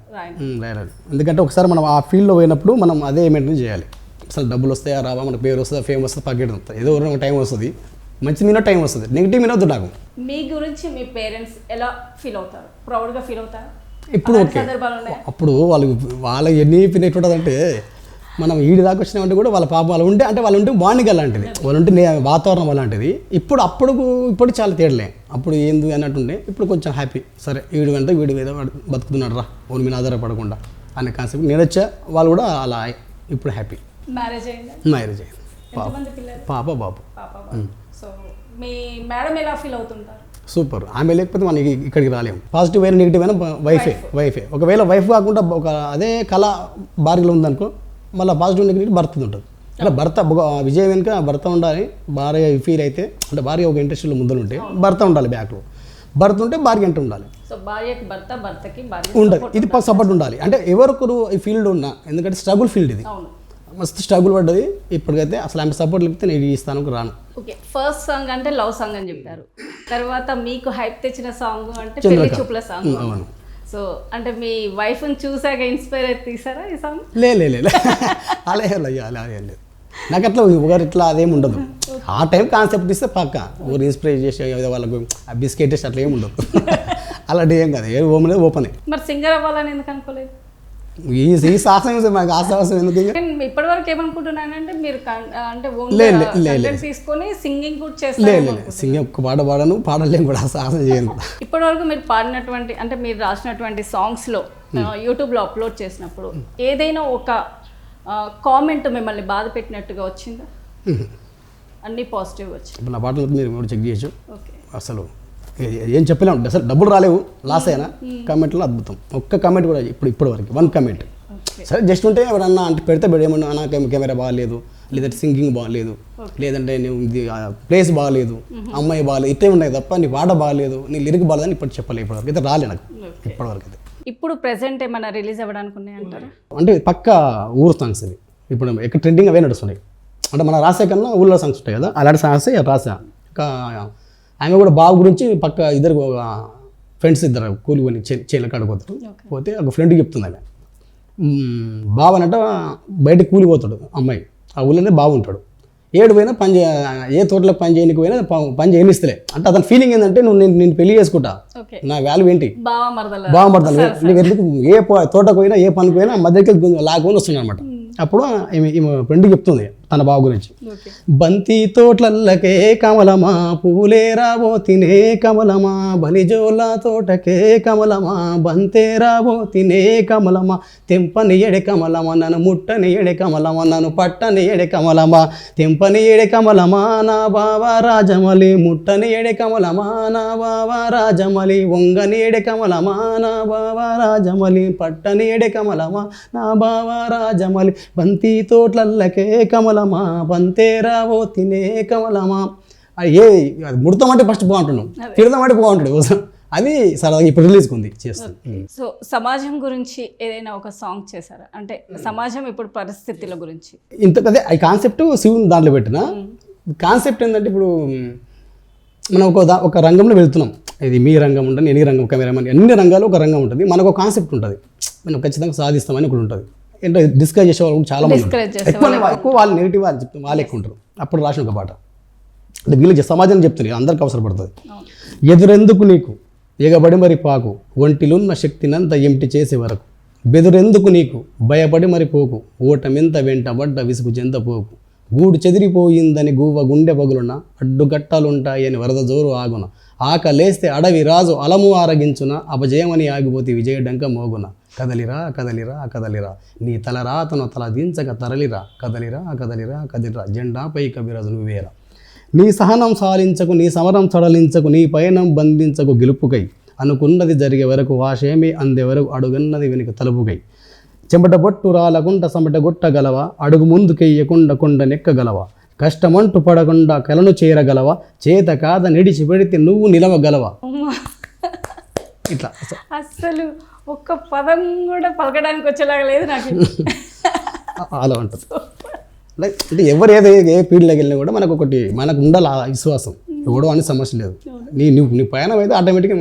B: ఎందుకంటే ఒకసారి మనం ఆ ఫీల్డ్లో పోయినప్పుడు మనం అదే మెయింటైన్ చేయాలి. అసలు డబ్బులు వస్తాయా రావా, మన పేరు వస్తుందా, ఫేమ్ వస్తుందా, పకెట్ వస్తుంది, ఏదో టైం వస్తుంది, మంచి మీద టైం వస్తుంది, నెగిటివ్ వినొద్దు. నాకు
A: మీ గురించి మీ పేరెంట్స్ ఎలా ఫీల్ అవుతారు? ప్రౌడ్గా ఫీల్ అవుతారు?
B: ఇప్పుడు ఓకే, అప్పుడు వాళ్ళ ఎన్ని ఎట్లుంటుంది అంటే, మనం ఈడి దాకా వచ్చినామంటే కూడా వాళ్ళ పాపం వాళ్ళు ఉంటే బాండింగ్ అలాంటిది, వాళ్ళు ఉంటే వాతావరణం అలాంటిది. ఇప్పుడు చాలా తేడలే. అప్పుడు ఏంది అన్నట్టుండే, ఇప్పుడు కొంచెం హ్యాపీ. సరే వీడు అంటే వీడు ఏదో బతుకుతున్నాడు రా, ఓన్ మీద ఆధారపడకుండా అనే కాన్సెప్ట్ నేను వచ్చా. వాళ్ళు కూడా అలా ఇప్పుడు హ్యాపీ.
A: మ్యారేజ్ అయింది,
B: పాప బాబు.
A: సో మీ మేడం ఎలా ఫీల్ అవుతుంటారు?
B: సూపర్. ఆమె లేకపోతే మనం ఇక్కడికి రాలేము. పాజిటివ్ అయినా నెగిటివ్ అయినా వైఫే. ఒకవేళ వైఫ్ కాకుండా అదే కళ భార్యలో ఉందనుకో, మళ్ళీ పాజిటివ్ నెగిటివ్ భర్త ఉంటుంది. అంటే భర్త విజయం వెనుక భర్త ఉండాలి. భార్య ఫీల్ అయితే, అంటే భార్య ఒక ఇండస్ట్రీలో ముందర ఉంటే భర్త ఉండాలి, బ్యాక్లో భర్త ఉంటే భార్య అంటే ఉండాలి.
A: సో భార్యకి భర్త, భర్తకి భార్య
B: ఉండదు. ఇది సపోర్ట్ ఉండాలి. అంటే ఎవరికొరు ఈ ఫీల్డ్ ఉన్నా, ఎందుకంటే స్ట్రగుల్ ఫీల్డ్ ఇది, మస్తు స్ట్రగుల్ పడ్డది. ఇప్పటికైతే అసలు ఆమె సపోర్ట్ లేకపోతే నేను ఈ స్థానంకి రాను.
A: ఓకే, ఫస్ట్ సాంగ్ అంటే లవ్ సాంగ్ అని చెప్పారు. తర్వాత మీకు హైప్ తెచ్చిన సాంగ్ అంటే పెళ్లి చూపుల సాంగ్.
B: అవును.
A: సో అంటే మీ వైఫ్ని చూసాక ఇన్స్పైర్ అయితే తీసారా ఈ సాంగ్?
B: లే అలా లేదు. నాకు అట్లా ఒకరు ఇట్లా అదేమి ఉండదు. ఆ టైం కాన్సెప్ట్ ఇస్తే పక్క ఒకరు ఇన్స్పైర్ చేసే వాళ్ళకు బిస్కెట్ వేసి అట్లా ఏమి ఉండదు. అలాంటి ఏం కాదు, ఏ ఓపెనే.
A: మరి సింగర్ అవ్వాలని ఎందుకు అనుకోలేదు?
B: ఈ సాహసం మనకు ఆ సాహసం ఎందుకు?
A: ఇప్పటి వరకు ఏమనుకుంటున్నానంటే మీరు అంటే ఓన్లీ తీసుకొని సింగింగ్ కూడా చేస్తారు.
B: సింగింగ్ ఒక్క పాట పాడను, పాడలేము కూడా, సాహసం చేయను.
A: ఇప్పటి వరకు మీరు పాడినటువంటి, అంటే మీరు రాసినటువంటి సాంగ్స్లో యూట్యూబ్లో అప్లోడ్ చేసినప్పుడు ఏదైనా ఒక కామెంట్ మిమ్మల్ని బాధ పెట్టినట్టుగా వచ్చిందా? అన్నీ పాజిటివ్ వచ్చి
B: ఇప్పుడు నా పాటలు మీరు చెక్ చేయొచ్చు. అసలు ఏం చెప్పలేము, అసలు డబ్బులు రాలేవు, లాస్ అయినా. కామెంట్లో అద్భుతం. ఒక్క కామెంట్ కూడా ఇప్పటి వరకు 1 కామెంట్. సరే జస్ట్ ఉంటే ఎవరన్నా అంటే పెడితే ఏమన్నా అన్నా కెమెరా బాగాలేదు, లేదంటే సింగింగ్ బాగాలేదు, లేదంటే నువ్వు ఇది ప్లేస్ బాగాలేదు, అమ్మాయి బాగాలేదు, ఇట్టే ఉన్నాయి తప్ప నీ పాట బాగాలేదు, నీ లిరిక్ బాగాలేదని ఇప్పుడు చెప్పలేదు. ఇప్పటివరకు అయితే రాలే నాకు ఇప్పటివరకు అయితే.
A: ఇప్పుడు ప్రెసెంట్ ఏమైనా రిలీజ్ అవ్వడానికి ఉన్నాయంటారా?
B: అంటే పక్క ఊరు సాంగ్స్ ఇవి ఇప్పుడు ఎక్కడ ట్రెండింగ్ అవే నడుస్తున్నాయి. అంటే మన రాసే కన్నా ఊళ్ళో సాంగ్స్ ఉంటాయి కదా, అలాంటి సాంగ్స్ రాసా. ఇంకా ఆమె కూడా బాబు గురించి పక్క ఇద్దరు ఫ్రెండ్స్ ఇద్దరు కూలి చేల కాడిపోతారు. పోతే ఒక ఫ్రెండ్కి చెప్తుంది ఆమె, బావనంట బయటకు కూలిపోతాడు అమ్మాయి, ఆ ఊళ్ళోనే బాగుంటాడు. ఏడు పోయినా ఏ తోటలకు పని చేయడానికి పోయినా పని చేయనిస్తలే. అంటే అతని ఫీలింగ్ ఏంటంటే నేను పెళ్లి చేసుకుంటా, నా వాల్యూ ఏంటి, బావమర్దలు నీకు ఎందుకు, ఏ తోటకు పోయినా ఏ పనికి పోయినా మధ్యకి లాక్కొని వస్తున్నాను అనమాట. అప్పుడు ఈమె ఫ్రెండ్కి చెప్తుంది తన బావ గురించి, బంతి తోట్లల్లకే కమలమా, పూలే రాబో తినే కమలమా, బలిజోల తోటకే కమలమా, బంతే రాబో తినే కమలమా, తెంపని ఎడే కమలమా, నన్ను ముట్టని ఎడే కమలమా, నన్ను పట్టని ఎడే కమలమా, తెంపని ఎడే కమలమా నా బావ రాజమలి, ముట్టని ఎడే కమలమా నా బావ రాజమలి, వంగని ఎడే కమలమా నా బావ రాజమలి, పట్టని ఎడే కమలమా నా బావ రాజమలి, బంతి తోట్లల్లకే కమలమా, బంతేరావో తినే కమలమా. ఏ ముడతామంటే ఫస్ట్ బాగుంటున్నాం, తిడదామంటే బాగుంటాడు. అది సరదాగా ఇప్పుడు రిలీజ్కి ఉంది, చేస్తాను.
A: సో సమాజం గురించి ఏదైనా ఒక సాంగ్ చేశారా? అంటే సమాజం ఇప్పుడు పరిస్థితుల గురించి
B: అదే ఈ కాన్సెప్ట్ శివుని దాంట్లో పెట్టిన కాన్సెప్ట్ ఏంటంటే, ఇప్పుడు మనం ఒక రంగంలో వెళ్తున్నాం. ఇది మీ రంగం ఉంటుంది, నేను ఈ రంగం, కెమెరామెన్, అన్ని రంగాలు ఒక రంగం ఉంటుంది. మనకు ఒక కాన్సెప్ట్ ఉంటుంది, మనం ఖచ్చితంగా సాధిస్తామని ఒకటి ఉంటుంది. ఏంటో డిస్కస్ చేసే వాళ్ళు చాలా మంది ఎక్కువ వాళ్ళు నెగిటివ్ వాళ్ళు చెప్తారు, వాళ్ళు ఎక్కువ ఉంటారు. అప్పుడు రాసిన ఒక పాట అంటే వీళ్ళు సమాజం చెప్తున్నారు, అందరికి అవసరపడుతుంది. ఎదురెందుకు నీకు ఎగబడి మరి పాకు, ఒంటిలున్న శక్తినంత ఎంటి చేసే వరకు, బెదురెందుకు నీకు భయపడి మరి పోకు, ఓటమెంత వెంటబడ్డ విసుగు చెంత పోకు, గూడు చెదిరిపోయిందని గువ్వ గుండె పగులున, అడ్డుగట్టాలుంటాయని వరద జోరు ఆగున, ఆకలేస్తే అడవి రాజు అలము ఆరగించున, అపజయమని ఆగిపోతే విజయడంక మోగున, కదలిరా కదలిరా కదలిరా నీ తలరాతను తల దించక తరలిరా, కదలిరా కదలిరా కదిలిరా జెండాపై కవిరాజు నువ్వేరా, నీ సహనం సాలించకు, నీ సమరం సడలించకు, నీ పయనం బంధించకు గెలుపుకై, అనుకున్నది జరిగే వరకు వాషేమి అందే వరకు అడుగన్నది వెనుక తలుపుకై, చెమట బొట్టు రాలకుండా సమట గొట్టగలవా, అడుగు ముందుకెయ్యకుండా కొండ నెక్కగలవా, కష్టమంటూ పడకుండా కలను చేరగలవా, చేత కాద నిడిచి పెడితే నువ్వు నిలవగలవా. ఇట్లా
A: అసలు ఒక్క పదం కూడా పలకడానికి వచ్చేలాగా లేదు నాకు.
B: అలా ఉంటుంది. లైక్ అంటే ఎవరు ఏ ఫీల్డ్లోకి వెళ్ళినా కూడా మనకు ఒకటి మనకు ఉండాలి ఆ విశ్వాసం. ఎవడో అని సమస్య లేదు. నీ పైన అయితే ఆటోమేటిక్గా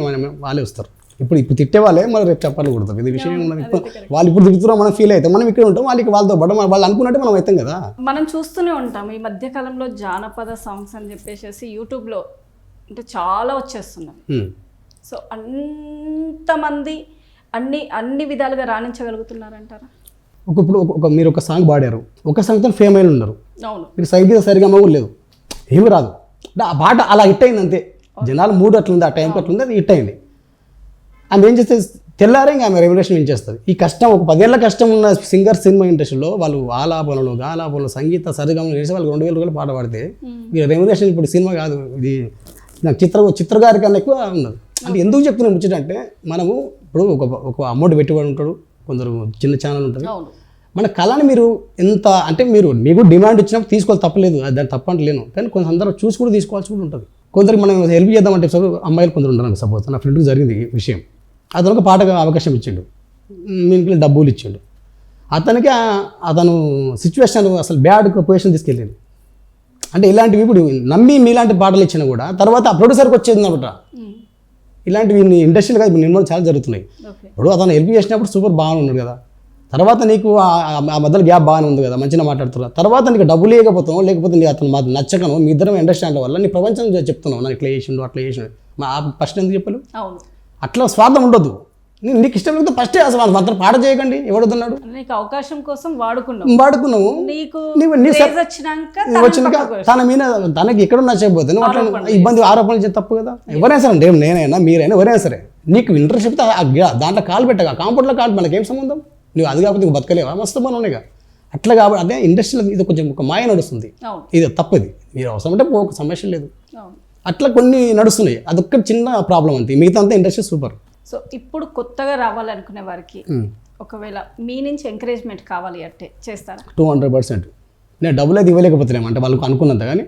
B: వాళ్ళే వస్తారు. ఇప్పుడు తిట్టే వాళ్ళే మనం రేపు చెప్పాలి కొడతారు. ఇది విషయం వాళ్ళు ఇప్పుడు తిరుగుతున్నాం మనం ఫీల్ అవుతాం, మనం ఇక్కడ ఉంటాం, వాళ్ళకి వాళ్ళతో పాటు వాళ్ళు అనుకున్నట్టు మనం అవుతాం కదా. మనం
A: చూస్తూనే ఉంటాం ఈ మధ్యకాలంలో జానపద సాంగ్స్ అని చెప్పేసి యూట్యూబ్లో అంటే చాలా వచ్చేస్తున్నాం. సో అంతమంది అన్ని విధాలుగా రాణించగలుగుతున్నారంటారా?
B: ఇప్పుడు మీరు ఒక సాంగ్ పాడారు, ఒక సాంగ్తో ఫేమ్ అయిన ఉన్నారు.
A: అవును,
B: మీరు సరిగ్గా సరిగా కూడా లేదు, ఏమి రాదు. అంటే ఆ పాట అలా హిట్ అయింది అంతే. జనాలు మూడు అట్లుంది, ఆ టైంకి అట్లుంది, అది హిట్ అయింది. ఆమె ఏం చేస్తే తెల్లారే ఇంకా ఆమె రెమ్యునరేషన్ ఇచ్చేస్తుంది. ఈ కష్టం ఒక 10 ఏళ్ళ కష్టం ఉన్న సింగర్ సినిమా ఇండస్ట్రీలో వాళ్ళు ఆలాపనలు గాలాపనలు సంగీత సరిగమలు చేసి వాళ్ళకి 2000 రూపాయలు పాట పాడితే మీరు రెమ్యునరేషన్ ఇప్పుడు సినిమా కాదు, ఇది నాకు చిత్రగారి కన్నా ఎక్కువ ఉన్నది. అంటే ఎందుకు చెప్తున్నాను ముచ్చటంటే, మనము ఇప్పుడు ఒక అమౌంట్ పెట్టుబడి ఉంటాడు, కొందరు చిన్న ఛానల్ ఉంటుంది. మన కళని మీరు ఎంత అంటే మీకు డిమాండ్ ఇచ్చినప్పుడు తీసుకోవాలి, తప్పలేదు, దాన్ని తప్పంటలేను. కానీ కొంత అందరూ చూసి కూడా తీసుకోవాల్సి కూడా ఉంటుంది. కొందరికి మనం హెల్ప్ చేద్దామంటే అమ్మాయిలు కొందరు ఉంటారు. సపోజ్ నా ఫ్రెండ్కి జరిగింది ఈ విషయం. అతను ఒక పాటగా అవకాశం ఇచ్చిండు, మీకు డబ్బులు ఇచ్చిండు. అతను సిచ్యువేషన్ అసలు బ్యాడ్ పొజిషన్ తీసుకెళ్ళింది. అంటే ఇలాంటివి ఇప్పుడు నమ్మి మీలాంటి పాటలు ఇచ్చినా కూడా తర్వాత ఆ ప్రొడ్యూసర్కి వచ్చేది అనమాట. ఇలాంటివి ఇండస్ట్రీలో కాదు, ఇప్పుడు నిర్మాణం చాలా జరుగుతున్నాయి. ఇప్పుడు అతను హెల్ప్ చేసినప్పుడు సూపర్ బాగానే ఉన్నాడు కదా, తర్వాత నీకు ఆ మధ్యలో గ్యాప్ బాగానే ఉంది కదా, మంచిగా మాట్లాడుతున్నావు, తర్వాత నీకు డబ్బులు లేకపోతావు, లేకపోతే నీకు అతను మాకు నచ్చకను, మీ ఇద్దరం అండర్స్టాండ్ వల్ల నీ ప్రపంచం చెప్తున్నావు, నన్ను ఇట్లా చేసిండు అట్లా చేసిండు. ఫస్ట్ ఎందుకు చెప్పాలి? అట్లా స్వార్థం ఉండొద్దు. నీకు ఇష్టం లేకపోతే ఫస్టే అసలు మాత్రం పాట చేయకండి. ఎవడుతున్నాడు? నీకు అవకాశం కోసం వాడుకున్నావు. వచ్చినాక తన మీద తనకి ఎక్కడ నచ్చకపోతే నువ్వు అట్లా ఇబ్బంది ఆరోపణలు చేస్తే తప్పు కదా. ఎవరైనా సరే, నేనైనా మీరైనా ఎవరైనా సరే, నీకు ఇంట్రెస్ట్ చెప్తే దాంట్లో కాలు పెట్టగా కాంపౌండ్లో కాలు మనకేం సంబంధం? నువ్వు అది కాకపోతే నువ్వు బతకలేవా? మస్తు పని ఉన్నాయిగా. అట్లా కాబట్టి అదే ఇండస్ట్రీలో ఇది కొంచెం ఒక మాయ నడుస్తుంది. ఇది తప్పది. మీరు అవసరం అంటే ఒక సమస్య లేదు. అట్లా కొన్ని నడుస్తున్నాయి, అదొక్క చిన్న ప్రాబ్లం అంతే, మిగతా అంతా ఇండస్ట్రీ సూపర్. సో ఇప్పుడు కొత్తగా రావాలనుకునే వారికి ఒకవేళ మీ నుంచి ఎంకరేజ్మెంట్ కావాలి అంటే చేస్తారా? 200%. నేను డబ్బులు అయితే ఇవ్వలేకపోతున్నాను అంటే వాళ్ళకు అనుకున్నంత, కానీ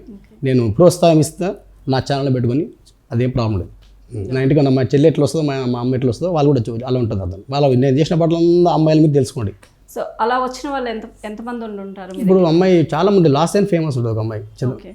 B: నేను ప్రోత్సాహం ఇస్తా నా ఛానల్లో పెట్టుకొని, అదేం ప్రాబ్లం లేదు. నా ఇంటికన్నా మా చెల్లి ఎట్లా వస్తుందో, మా అమ్మ ఎట్లా వస్తుందో వాళ్ళు కూడా అలా ఉంటుంది. అర్థం వాళ్ళు నేను చేసిన పట్ల అమ్మాయిల మీద తెలుసుకోండి. సో అలా వచ్చిన వాళ్ళు ఎంతమంది ఉంటారు? ఇప్పుడు అమ్మాయి చాలా మంది లాస్ట్ టైం ఫేమస్ ఉంటుంది. ఒక అమ్మాయి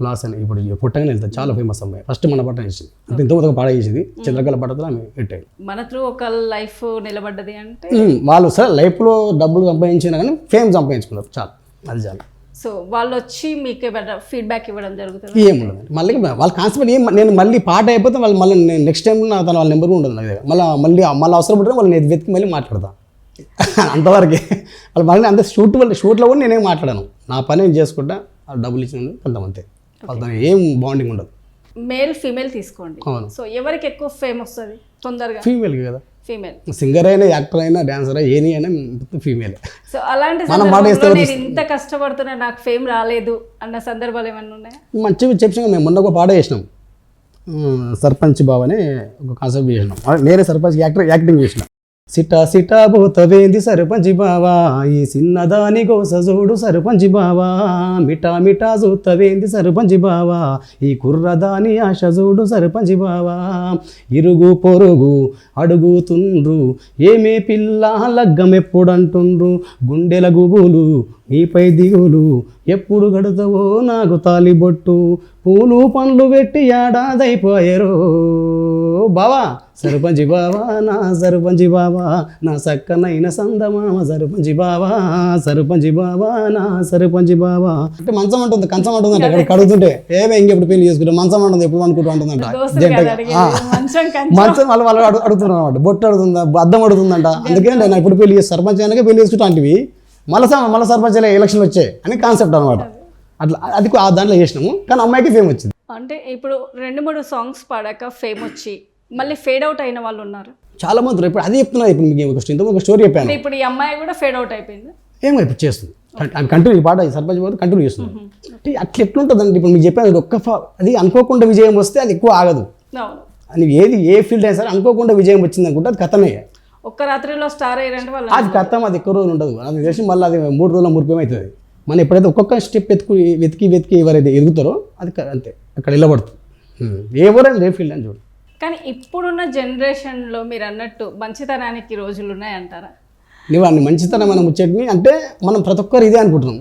B: లాస్ట్ అని ఇప్పుడు పుట్టగానే వెళ్తారు, చాలా ఫేమస్ అమ్మాయి. ఫస్ట్ మన పట్ట చేసింది, అంటే ఇంతకు పాట చేసింది, చంద్రకళ పట్టతో ఆమె పెట్టాయి. మన త్రూ ఒక లైఫ్ నిలబడ్డది అంటే వాళ్ళు సరే లైఫ్లో డబ్బులు సంపాదించినా కానీ ఫేమ్ సంపాదించుకున్నారు, చాలా, అది చాలా. సో వాళ్ళు వచ్చి మీకు ఏమైనా ఫీడ్బ్యాక్ ఇవ్వడం జరుగుతుంది? ఏముండదు. మళ్ళీ వాళ్ళ కాన్సెప్ట్ నేను మళ్ళీ పాట అయిపోతే వాళ్ళు మళ్ళీ నెక్స్ట్ టైం వాళ్ళ నెంబర్ ఉండదు నా దగ్గర. మళ్ళీ అవసరం పడితే వాళ్ళు నేను వెతికి మళ్ళీ మాట్లాడతాను అంతవరకే. వాళ్ళు మళ్ళీ అంత షూట్లో కూడా నేనేం మాట్లాడాను, నా పని నేను చేసుకుంటా, వాళ్ళు డబ్బులు ఇచ్చిన కొంతమంది, వాళ్ళతో ఏం బాండింగ్ ఉండదు. మేల్ ఫీమేల్ తీసుకోండి. సో ఎవరికి ఎక్కువ ఫేమ్ వస్తుంది తొందరగా? ఫీమేల్కి కదా. ఫీమేల్ సింగర్ అయినా, యాక్టర్ అయినా, డాన్సర్ అయినా ఫీమేల్. సో అలాంటి నేను ఇంత కష్టపడుతున్నా నాకు ఫేమ్ రాలేదు అన్న సందర్భాలు ఏమన్నా ఉన్నాయా? మంచిగా చెప్పిన మేము మొన్న ఒక పాట చేసినాం, సర్పంచ్ బావ అని ఒక కాన్సెప్ట్ చేసినాం. నేనే సర్పంచ్ యాక్టింగ్ చేసిన. సిటా పోతవేంది సర్పంచి బావా, ఈ చిన్నదాని గోస చూడు సర్పంచి బావా, మిఠా చూతవేంది సర్పంచి బావా, ఈ కుర్రదాని ఆశ చూడు సర్పంచి బావా, ఇరుగు పొరుగు అడుగుతుండ్రు ఏమే పిల్ల లగ్గమెప్పుడంటుండ్రు, గుండెల గుబులు నీపై దిగులు ఎప్పుడు గడుతావో నాకు తాలిబొట్టు, పూలు పండ్లు పెట్టి ఏడాదైపోయారో బావా సర్పంచి బావా, నా సర్పంచి బావా, నా సక్కనైన సందమామ సర్పంచి బావా, సర్పంచి బావా, నా సర్పంచి బావా. అంటే మంచం అంటుంది, కంచం అంటుంది అంటే అక్కడ కడుగుతుంటే ఏమే ఇంకెప్పుడు పెళ్లి చేసుకుంటే మంచం అంటుంది, ఎప్పుడు అనుకుంటూ ఉంటుందంట. మంచం వాళ్ళు అడుగుతున్నారు అనమాట, బొట్టు అడుగుతుందా, అద్దం అడుగుతుందంట. అందుకే నేను ఇప్పుడు పెళ్లి చేసి సర్పంచ్ అయినాక పెళ్లి చేసుకుంటా అంటివి, మళ్ళీ సర్పంచ్ ఎలక్షన్లు వచ్చాయి అని కాన్సెప్ట్ అనమాట. అట్లా అది దాంట్లో చేసినాము, కానీ అమ్మాయికి ఫేమ్ వచ్చింది. అంటే ఇప్పుడు 2-3 సాంగ్స్ పాడాక ఫేమ్ వచ్చి మళ్ళీ ఫేడ్ అవుట్ అయిన వాళ్ళు ఉన్నారు చాలా మంది. ఇప్పుడు అదే చెప్తున్నారు. ఇప్పుడు మీకు ఒక స్టోరీ చెప్పాను. ఇప్పుడు ఈ అమ్మాయి కూడా ఫేడ్ అవుట్ అయిపోయింది, ఏమో ఇప్పుడు చేస్తుంది, కంటిన్యూ పాట సర్పంచ్ పాట కంటిన్యూ చేస్తుంది. అంటే అట్లా ఎట్లుంటుందండి, ఇప్పుడు మీకు చెప్పాను అది అనుకోకుండా విజయం వస్తే అది ఎక్కువ ఆగదు. అది ఏ ఫీల్డ్ అయినా సరే అనుకోకుండా విజయం వచ్చింది అనుకుంటే అది కథమే.
A: ఒక్క రాత్రిలో స్టార్ అయ్యారంటే వాళ్ళు
B: అది కథం, అది ఎక్కువ రోజులు ఉండదు. అది తెలిసి మళ్ళీ అది 3 రోజుల మురిపేం అవుతుంది. మనం ఎప్పుడైతే ఒక్కొక్క స్టెప్ వెతికి ఎవరైతే ఎదుగుతారో అది అంతే అక్కడ నిలబడుతుంది. ఎవరైనా ఏ ఫీల్డ్ అని చూడు.
A: కానీ ఇప్పుడున్న జనరేషన్లో మీరు అన్నట్టు మంచితనానికి రోజులు ఉన్నాయంటారా?
B: నువ్వు అన్ని మంచితనం మనం ముచ్చటిని అంటే మనం ప్రతి ఒక్కరు ఇదే అనుకుంటున్నాం,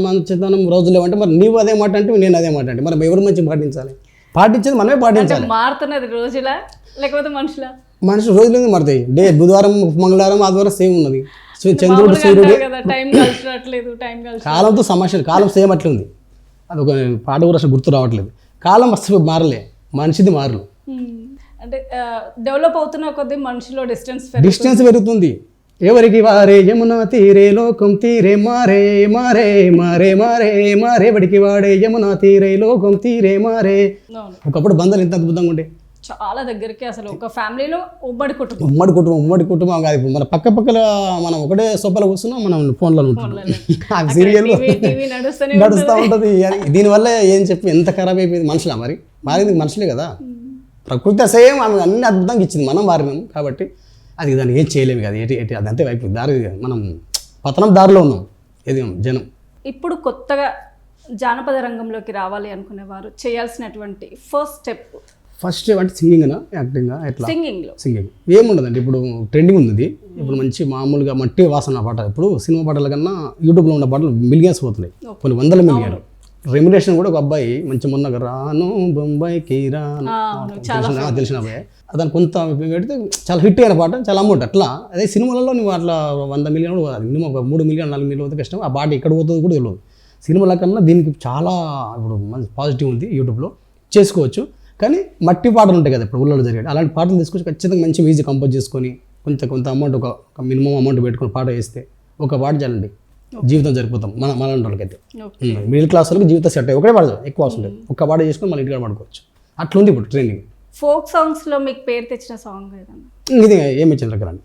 B: మంచితనం రోజులు ఏమంటే మరి నీవు అదే మాట అంటే నేను అదే మాట అంటే మనం ఎవరు మంచి పాటించాలి? పాటించేది మనమే పాటించాలి.
A: మారుతున్నది రోజులా లేకపోతే మనుషులా?
B: మనుషులు రోజులు మారుతాయి. బుధవారం మంగళవారం ఆదివారం సేమ్ ఉన్నది. చంద్రుడు సూర్యుడు కాలంతో సమస్యలు, కాలం సేమ్ అట్లా ఉంది. అది ఒక పాట కూడా అసలు గుర్తు రావట్లేదు. కాలం అసలు మారలే, మనిషిది మారలు.
A: అంటే డెవలప్ అవుతున్న కొద్దీ మనుషులో
B: డిస్టెన్స్ పెరుగుతుంది. ఎవరికి వారే యమున తీరే లోకం తీరే మారే మారే మారే మారే మారే వడికి వాడే యమున తీరే లోకం తీరే మారే. ఒకప్పుడు బంధాలు ఎంత అద్భుతంగా ఉండే,
A: చాలా దగ్గరికి. అసలు ఒక ఫ్యామిలీలో ఉమ్మడి
B: కుటుంబం కాదు. మన పక్కల మనం ఒకటే సోఫాలో కూర్చున్నాం, మనం ఫోన్లో ఉంటున్నాం, సీరియల్ నడుస్తూ ఉంటుంది. దీనివల్ల ఏం చెప్పి ఎంత ఖరాబ్ అయిపోయింది. మనుషులా మరి మారింది మనుషులే కదా. ప్రకృతి సేమ్ ఆమె అన్ని అద్భుతంగా ఇచ్చింది, మనం మారినాం కాబట్టి అది దాన్ని ఏం చేయలేము కదా. అది అంతే వైపు దారి, మనం పతనం దారిలో ఉన్నాం ఏది జనం.
A: ఇప్పుడు కొత్తగా జానపద రంగంలోకి రావాలి అనుకునేవారు చేయాల్సినటువంటి ఫస్ట్ స్టెప్
B: అంటే సింగింగ్ యాక్టింగ్ ఎట్లా? సింగింగ్ ఏముండదండి. ఇప్పుడు ట్రెండింగ్ ఉంది. ఇప్పుడు మంచి మామూలుగా మట్టి వాసన పాట, ఇప్పుడు సినిమా పాటల కన్నా యూట్యూబ్లో ఉన్న పాటలు మిలియన్స్ పోతున్నాయి, కొన్ని వందల మిలియన్. రెమ్యునేషన్ కూడా ఒక అబ్బాయి మంచి మొన్నగా రాను బొంబాయికి రాను తెలిసిన అబ్బాయి, దాన్ని కొంత పెడితే చాలా హిట్ అయిన పాట, చాలా అమౌంట్. అట్లా అదే సినిమాలలో నువ్వు అట్లా 100 మిలియన్ కూడా మినిమం ఒక 3 మిలియన్ 4 మిలియన్ అవుతుంది కష్టం. ఆ పాట ఎక్కడ పోతుంది కూడా తెలియదు. సినిమాల కన్నా దీనికి చాలా ఇప్పుడు మంచి పాజిటివ్ ఉంది, యూట్యూబ్లో చేసుకోవచ్చు. కానీ మట్టి పాటలు ఉంటాయి కదా ఇప్పుడు ఊళ్ళో జరిగాయి, అలాంటి పాటలు తీసుకొచ్చి ఖచ్చితంగా మంచి మ్యూజిక్ కంపోజ్ చేసుకొని కొంత అమౌంట్ ఒక మినిమం అమౌంట్ పెట్టుకొని పాట వేస్తే ఒక పాట చాలండి, జీవితం సరిపోతాం. మనలాంటి వాళ్ళకైతే మిడిల్ క్లాస్ వాళ్ళకి జీవితం సెట్ అయ్యి ఒకటే పాట ఎక్కువ అవసరం లేదు, ఒక్క పాట చేసుకొని మళ్ళీ ఇంటికాడ పడుకోవచ్చు. అట్లుంది ఇప్పుడు ట్రైనింగ్.
A: ఫోక్ సాంగ్స్లో మీకు పేరు తెచ్చిన సాంగ్ ఏదన్నా?
B: ఇది ఏమి చంద్రకరాన్ని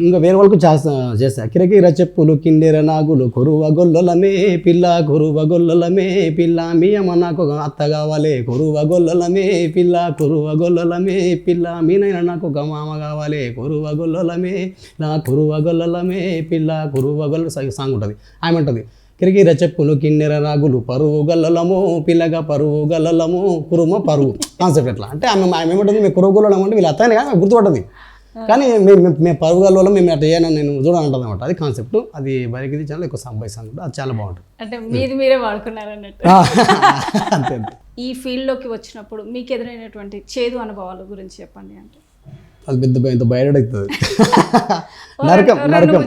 B: ఇంకా వేరే వాళ్ళకు చేస్తా. కిరకిర చెప్పులు కిండెర నాగులు కొరువ గొల్లలమే పిల్ల కొరువ గొల్లలమే పిల్ల మీ అమ్మ నాకు అత్త కావాలి కొరువ గొల్లలమే పిల్ల కొరువ గొల్లలమే పిల్ల మీనైనా నాకు ఒక మామ కావాలి కొరువ గొల్లలమే నా కొరువ గొల్లలమే పిల్ల కొరువ గొల్ల సాంగ్ ఉంటుంది. ఆమె ఉంటుంది కిరకిర చెప్పులు కిన్నెర నాగులు పరువు గల్లలము పిల్లగా పరువు గల్లలము కురుమ పరువు కాన్సెప్ట్ ఎట్లా అంటే ఆమె ఏమంటుంది మేము కురువు గొల్లలం అంటే వీళ్ళు అత్తనే కానీ గుర్తుపట్టది, కానీ మేము పరువు గల్లలో మేము అట్లా చేయను నేను చూడాలంటుంది అనమాట. అది కాన్సెప్ట్. అది బయటికి చాలా ఎక్కువ సంబాయి సాంగ్ కూడా అది చాలా బాగుంటుంది.
A: అంటే మీరే వాడుకున్నారన్నట్టు. అంతే. ఈ ఫీల్డ్లోకి వచ్చినప్పుడు మీకు ఎదురైనటువంటి చేదు అనుభవాల గురించి చెప్పండి. అంటే
B: అది పెద్ద బయట అవుతుంది నరకం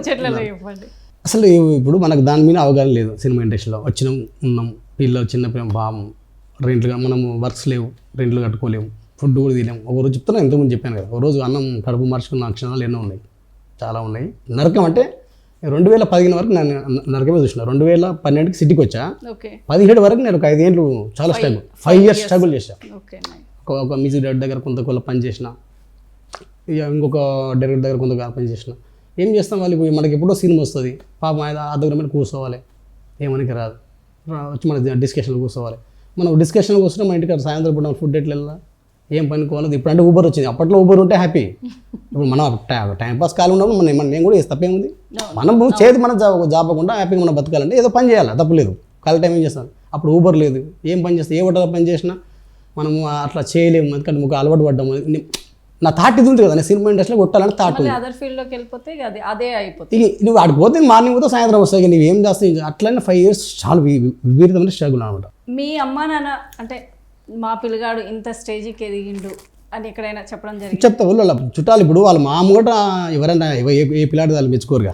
B: చెప్పండి. అసలు ఇప్పుడు మనకు దాని మీద అవగాహన లేదు. సినిమా ఇండస్ట్రీలో ఉన్నాం, పిల్లలు చిన్న బాబు, రెంట్లుగా మనము వర్క్స్ లేవు, రెంట్లు కట్టుకోలేము, ఫుడ్ కూడా తినలేము. ఒకరోజు చెప్తున్నా, ఎంతోమంది చెప్పాను కదా, ఒకరోజు అన్నం కడుపు మార్చుకున్న క్షణాలు ఎన్నో ఉన్నాయి, చాలా ఉన్నాయి. నరకం అంటే 2015 వరకు నేను నరకమే చూసిన. 2012కి సిటీకి వచ్చా, 17 వరకు నేను ఒక 5 ఏళ్ళు చాలా స్ట్రగుల్, 5 years స్ట్రగుల్ చేశాను. ఒక మ్యూజిక్ డైరెక్టర్ దగ్గర కొంత పని చేసిన, ఇక ఇంకొక డైరెక్టర్ దగ్గర కొంత పని చేసిన. ఏం చేస్తాం వాళ్ళు, మనకి ఎప్పుడో సినిమా వస్తుంది, పాప ఆ దగ్గర మీద కూర్చోవాలి, ఏమనికి రాదు, వచ్చి మన డిస్కషన్లో కూర్చోవాలి. మనం డిస్కషన్లో కూర్చుంటే మన ఇంటికి సాయంత్రం పూట ఫుడ్ ఎట్లా వెళ్ళాలి, ఏం పనుకోవాలి. ఇప్పుడు అంటే ఊబర్ వచ్చింది, అప్పట్లో ఊబర్ ఉంటే హ్యాపీ. ఇప్పుడు మనం టైంపాస్ కాలం ఉన్నప్పుడు నేను కూడా తప్పేముంది, మనం చేతి మనం జాపకుండా హ్యాపీగా మనం బతకాలంటే ఏదో పని చేయాలి, తప్పలేదు. ఖాళీ టైం ఏం చేస్తాను, అప్పుడు ఊబర్ లేదు, ఏం పని చేస్తాం, ఏ హోటల్లో పని చేసినా మనము అట్లా చేయలేము. ఎందుకంటే మాకు అలవాటు పడ్డాము. నా థాట్ ఇది ఉంది కదా, నేను సినిమా ఇండస్ట్రీలో కొట్టాలని థాట్ ఉంది.
A: అదర్ ఫీల్డ్లోకి వెళ్ళిపోతే అదే అయిపోతుంది.
B: నువ్వు ఆడికి పోతే మార్నింగ్ పోతే సాయంత్రం వస్తాయి, నువ్వు ఏం చేస్తావు. అట్లనే 5 years చాలా విపరీతమైన స్ట్రగుల్ అనమాట.
A: మీ అమ్మా నాన్న అంటే మా పిల్లగాడు ఇంత స్టేజ్కి ఎదిగిండు అని ఎక్కడైనా చెప్పడం జరిగింది?
B: చెప్తా వాళ్ళ చుట్టాలు. ఇప్పుడు వాళ్ళ మామ కూడా ఎవరైనా ఏ పిల్లాడి వాళ్ళు మెచ్చుకోరుగా,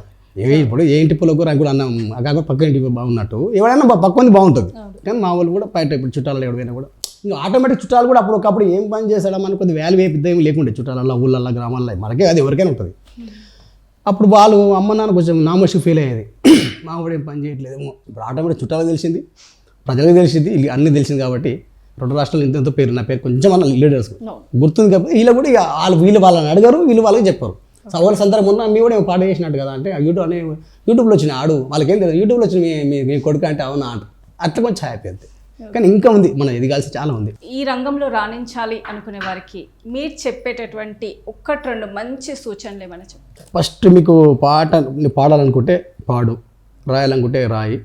B: ఇప్పుడు ఏ ఇంటి పొలకు కూడా అన్నాం కాకుండా పక్క ఇంటి బాగున్నట్టు ఎవరైనా పక్కంది బాగుంటుంది. కానీ మా వాళ్ళు కూడా బయట ఇప్పుడు చుట్టాలు ఎవరైనా కూడా ఇంకా ఆటోమేటిక్ చుట్టాలు కూడా ఒకప్పుడు ఏం పని చేశాడా మనకు కొద్ది వాల్యూ ఏం లేకుండే చుట్టాలల్లో, ఊళ్ళల్లో, గ్రామాల్లో, మనకే అది ఎవరికైనా ఉంటుంది. అప్పుడు వాళ్ళు అమ్మ నాన్న కొంచెం నామోషి ఫీల్ అయ్యేది, మా వాడు ఏం పని చేయట్లేదు. ఇప్పుడు ఆటోమేటిక్ చుట్టాలకు తెలిసింది, ప్రజలకు తెలిసింది, అన్నీ తెలిసింది. కాబట్టి 2 రాష్ట్రాలు ఇంత పేరు, నా పేరు కొంచెం అన్న లీడర్స్ గుర్తుంది కాబట్టి వీళ్ళు కూడా ఇక వీళ్ళు వాళ్ళని అడగారు, వీళ్ళు వాళ్ళకి చెప్పారు. సవాళ్ళ సందర్భం ఉన్న మీ కూడా ఏమో పాట చేసినట్టు కదా అంటే యూట్యూబ్లో వచ్చిన ఆడు వాళ్ళకి ఏం తెలియదు, యూట్యూబ్లో వచ్చిన మీ కొడుకు అంటే అవునా అంట, అట్లా కొంచెం హ్యాపీ అంతే. కానీ ఇంకా ఉంది, మనం ఎదగాల్సి చాలా ఉంది.
A: ఈ రంగంలో రాణించాలి అనుకునే వారికి మీరు చెప్పేటటువంటి 1-2 మంచి సూచనలు ఏమైనా చెప్తారు?
B: ఫస్ట్ మీకు నువ్వు పాడాలనుకుంటే పాడు, రాయాలనుకుంటే రాయి,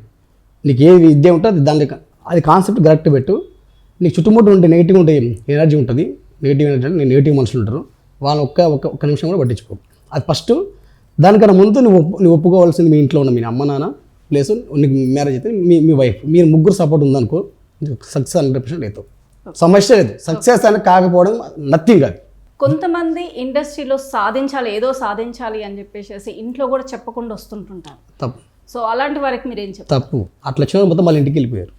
B: నీకు ఏ విద్య ఉంటుంది దాని అది కాన్సెప్ట్ కరెక్ట్ పెట్టు. నీకు చుట్టుముట్టు ఉంటే నెగిటివ్ ఉంటే ఎనర్జీ ఉంటుంది, నెగిటివ్ ఎనర్జీ అంటే నెగిటివ్ మనుషులు ఉంటారు, వాళ్ళని ఒక్క నిమిషం కూడా పట్టించుకో. అది ఫస్ట్. దానికన్నా ముందు నువ్వు ఒప్పుకోవాల్సింది మీ ఇంట్లో ఉన్న మీ అమ్మ నాన్న ప్లేస్, నీకు మ్యారేజ్ అయితే మీ వైఫ్, మీరు ముగ్గురు సపోర్ట్ ఉందనుకో సక్సెస్ 100% అవుతావు. సమస్య లేదు. సక్సెస్ అని కాకపోవడం నథింగ్. అది
A: కొంతమంది ఇండస్ట్రీలో సాధించాలి, ఏదో సాధించాలి అని చెప్పేసి ఇంట్లో కూడా చెప్పకుండా వస్తుంటుంటారు.
B: తప్పు.
A: సో అలాంటి వారికి మీరు ఏం చెప్తారు?
B: తప్పు. అట్లా వచ్చిన మొత్తం వాళ్ళ ఇంటికి వెళ్ళిపోయారు.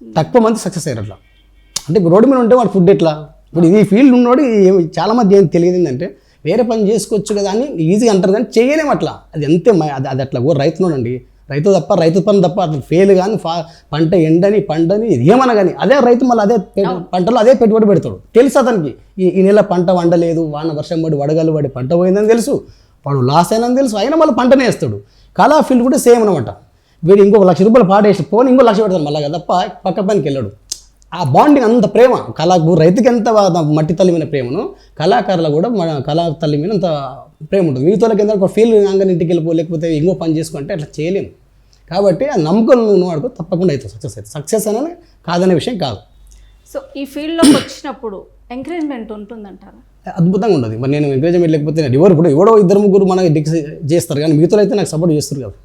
B: తక్కువ మంది సక్సెస్ అయ్యారు అట్లా. అంటే ఇప్పుడు రోడ్డు మీద ఉంటే వాడు ఫుడ్ ఎట్లా, ఇప్పుడు ఈ ఫీల్డ్ ఉన్నోడు చాలా మంది ఏం తెలియదు ఏంటంటే వేరే పని చేసుకోవచ్చు కదా అని ఈజీగా అంటారు, కానీ చేయలేము అట్లా. అది అంతే. అది అట్లా రైతునోడండి, రైతు పని తప్ప అట్లా ఫెయిల్ కానీ పంట ఎండని పండని ఏమన్నా కానీ అదే రైతు మళ్ళీ అదే పంటలో అదే పెట్టుబడి పెడతాడు. తెలుసు అతనికి ఈ నెల పంట వండలేదు, వర్షం పడి వడగలు పడి పంట పోయిందని తెలుసు, వాడు లాస్ అయినని తెలుసు, అయినా మళ్ళీ పంటనే వేస్తాడు. కళా ఫీల్డ్ కూడా సేమ్ అనమాట. వీడు ఇంకో ₹1,00,000 పాడేసి పోనీ ఇంకో 1,00,000 పెడతాడు మళ్ళీ కదా, పక్క పనికి వెళ్ళాడు. ఆ బాండింగ్ అంత ప్రేమ రైతుకి ఎంత మట్టి తల్లి మీద ప్రేమను కళాకారులు కూడా మన కళా తల్లి మీద అంత ప్రేమ ఉంటుంది. మిగతాలకి ఎంత ఫీల్ కాగానే ఇంటికి వెళ్ళిపో, లేకపోతే ఇంకో పని చేసుకుంటే అట్లా చేయలేము. కాబట్టి ఆ నమ్మకం నువ్వు వాడుకో, తప్పకుండా అవుతుంది సక్సెస్. అయితే సక్సెస్ అనేది కాదనే విషయం కాదు.
A: సో ఈ ఫీల్డ్లోకి వచ్చినప్పుడు ఎంకరేజ్మెంట్ ఉంటుందంటారా?
B: అద్భుతంగా ఉండదు. మరి నేను ఎంకరేజ్మెంట్ లేకపోతే ఎవడో 2-3 మనకి చేస్తారు, కానీ మిగతా అయితే నాకు సపోర్ట్ చేస్తారు కదా.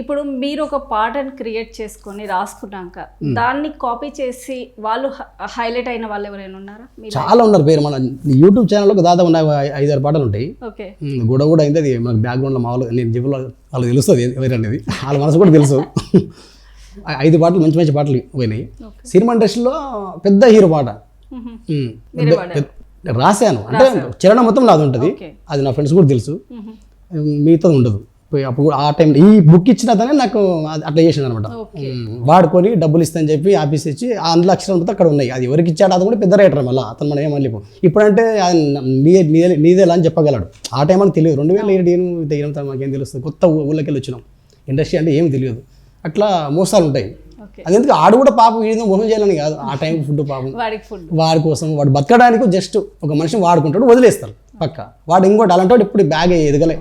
A: ఇప్పుడు మీరు ఒక పాటను క్రియేట్ చేసుకొని రాసుకున్నాక దాన్ని కాపీ చేసి వాళ్ళు హైలైట్ అయిన వాళ్ళు ఎవరైనా ఉన్నారా?
B: చాలా ఉన్నారు పేరు. మన యూట్యూబ్ ఛానల్లో దాదాపు 5-6 పాటలు ఉంటాయి.
A: ఓకే.
B: గొడవ కూడా అయింది. అది మనకు బ్యాక్గ్రౌండ్లో మామూలు నేను జిప్పులో వాళ్ళకి తెలుస్తుంది ఎవరనేది, వాళ్ళ మనసు కూడా తెలుసు. 5 పాటలు మంచి పాటలు పోయినాయి. సినిమా ఇండస్ట్రీలో పెద్ద హీరో పాట రాశాను, అంటే చరణం మొత్తం నాది ఉంటుంది. అది నా ఫ్రెండ్స్ కూడా తెలుసు, మిగతాది ఉండదు. అప్పుడు ఆ టైం ఈ బుక్ ఇచ్చిన అతనే నాకు అట్లా చేసింది అనమాట. వాడుకొని డబ్బులు ఇస్తా అని చెప్పి ఆఫీస్ ఇచ్చి అందులో అక్షరం అంతా అక్కడ ఉన్నాయి. అది ఎవరికి ఇచ్చాడు అది కూడా పెద్ద రైటర్ మళ్ళీ అతను మనం ఏమని ఇప్పుడంటే నీదేలా అని చెప్పగలడు. ఆ టైం అని తెలియదు. 2007 మాకేం తెలుస్తుంది, కొత్త ఊళ్ళకి వెళ్ళి వచ్చినాం. ఇండస్ట్రీ అంటే ఏమి తెలియదు. అట్లా మోసాలు ఉంటాయి. అది ఎందుకు ఆడు కూడా పాపం ఏదో మోసం చేయాలని కాదు, ఆ టైం ఫుడ్ పాపం వాడి కోసం, వాడు బతకడానికి జస్ట్ ఒక మనిషిని వాడుకుంటాడు, వదిలేస్తారు పక్క. వాడు ఇంకోటి అలాంటి వాడు ఇప్పుడు బ్యాగ్ ఎదగలే,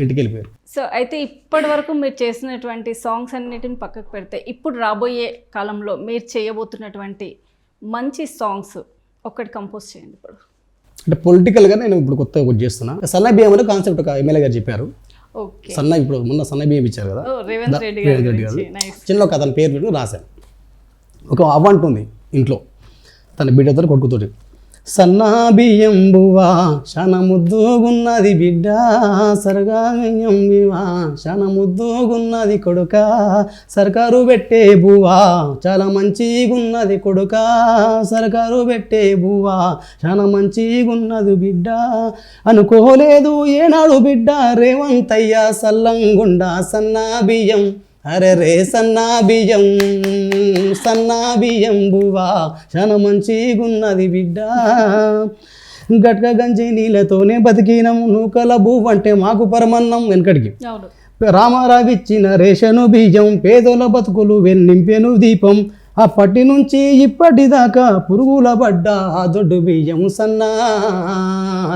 B: ఇంటికి వెళ్ళిపోయారు.
A: సో అయితే ఇప్పటి వరకు మీరు చేసినటువంటి సాంగ్స్ అన్నిటిని పక్కకు పెడితే ఇప్పుడు రాబోయే కాలంలో మీరు చేయబోతున్నటువంటి మంచి సాంగ్స్ ఒకటి కంపోజ్ చేయండి. ఇప్పుడు
B: అంటే పొలిటికల్గా నేను ఇప్పుడు కొత్తగా ఒకటి చేస్తున్నా. సన్న బియ్యం అనే కాన్సెప్ట్ ఒక ఎమ్మెల్యే గారు చెప్పారు. సన్న ఇప్పుడు మొన్న సన్న బియ్యం ఇచ్చారు కదా
A: రేవంత్ రెడ్డి గారు,
B: చిన్న ఒక అతని పేరు పెట్టి రాశాను. ఒక అవ్వంటుంది ఇంట్లో తన బిడ్డతో కొడుకుతోటి, సన్నా బియ్యం బువా శాన ముద్దుగున్నది బిడ్డ, సరగా బియ్యం బివా శాన ముద్దుగున్నది కొడుక, సర్కారు పెట్టే బువా చాలా మంచిగున్నది కొడుక, సర్కారు పెట్టే బువా చాలా మంచిగున్నది బిడ్డ, అనుకోలేదు ఏనాడు బిడ్డ రేవంతయ్య సల్లంగుండా సన్నా బియ్యం, అరే రే సన్నా బియ్యం బువా చాలా మంచిగున్నది బిడ్డ, గట్క గంజి నీళ్ళతోనే బతికినం, నూకల బువ్వంటే మాకు పరమన్నం. వెనకడికి రామారావిచ్చిన రేషను బియ్యం, పేదల బతుకులు వెన్నింపెను దీపం, అప్పటి నుంచి ఇప్పటిదాకా పురుగుల పడ్డ ఆ దొడ్డు బియ్యం, సన్నా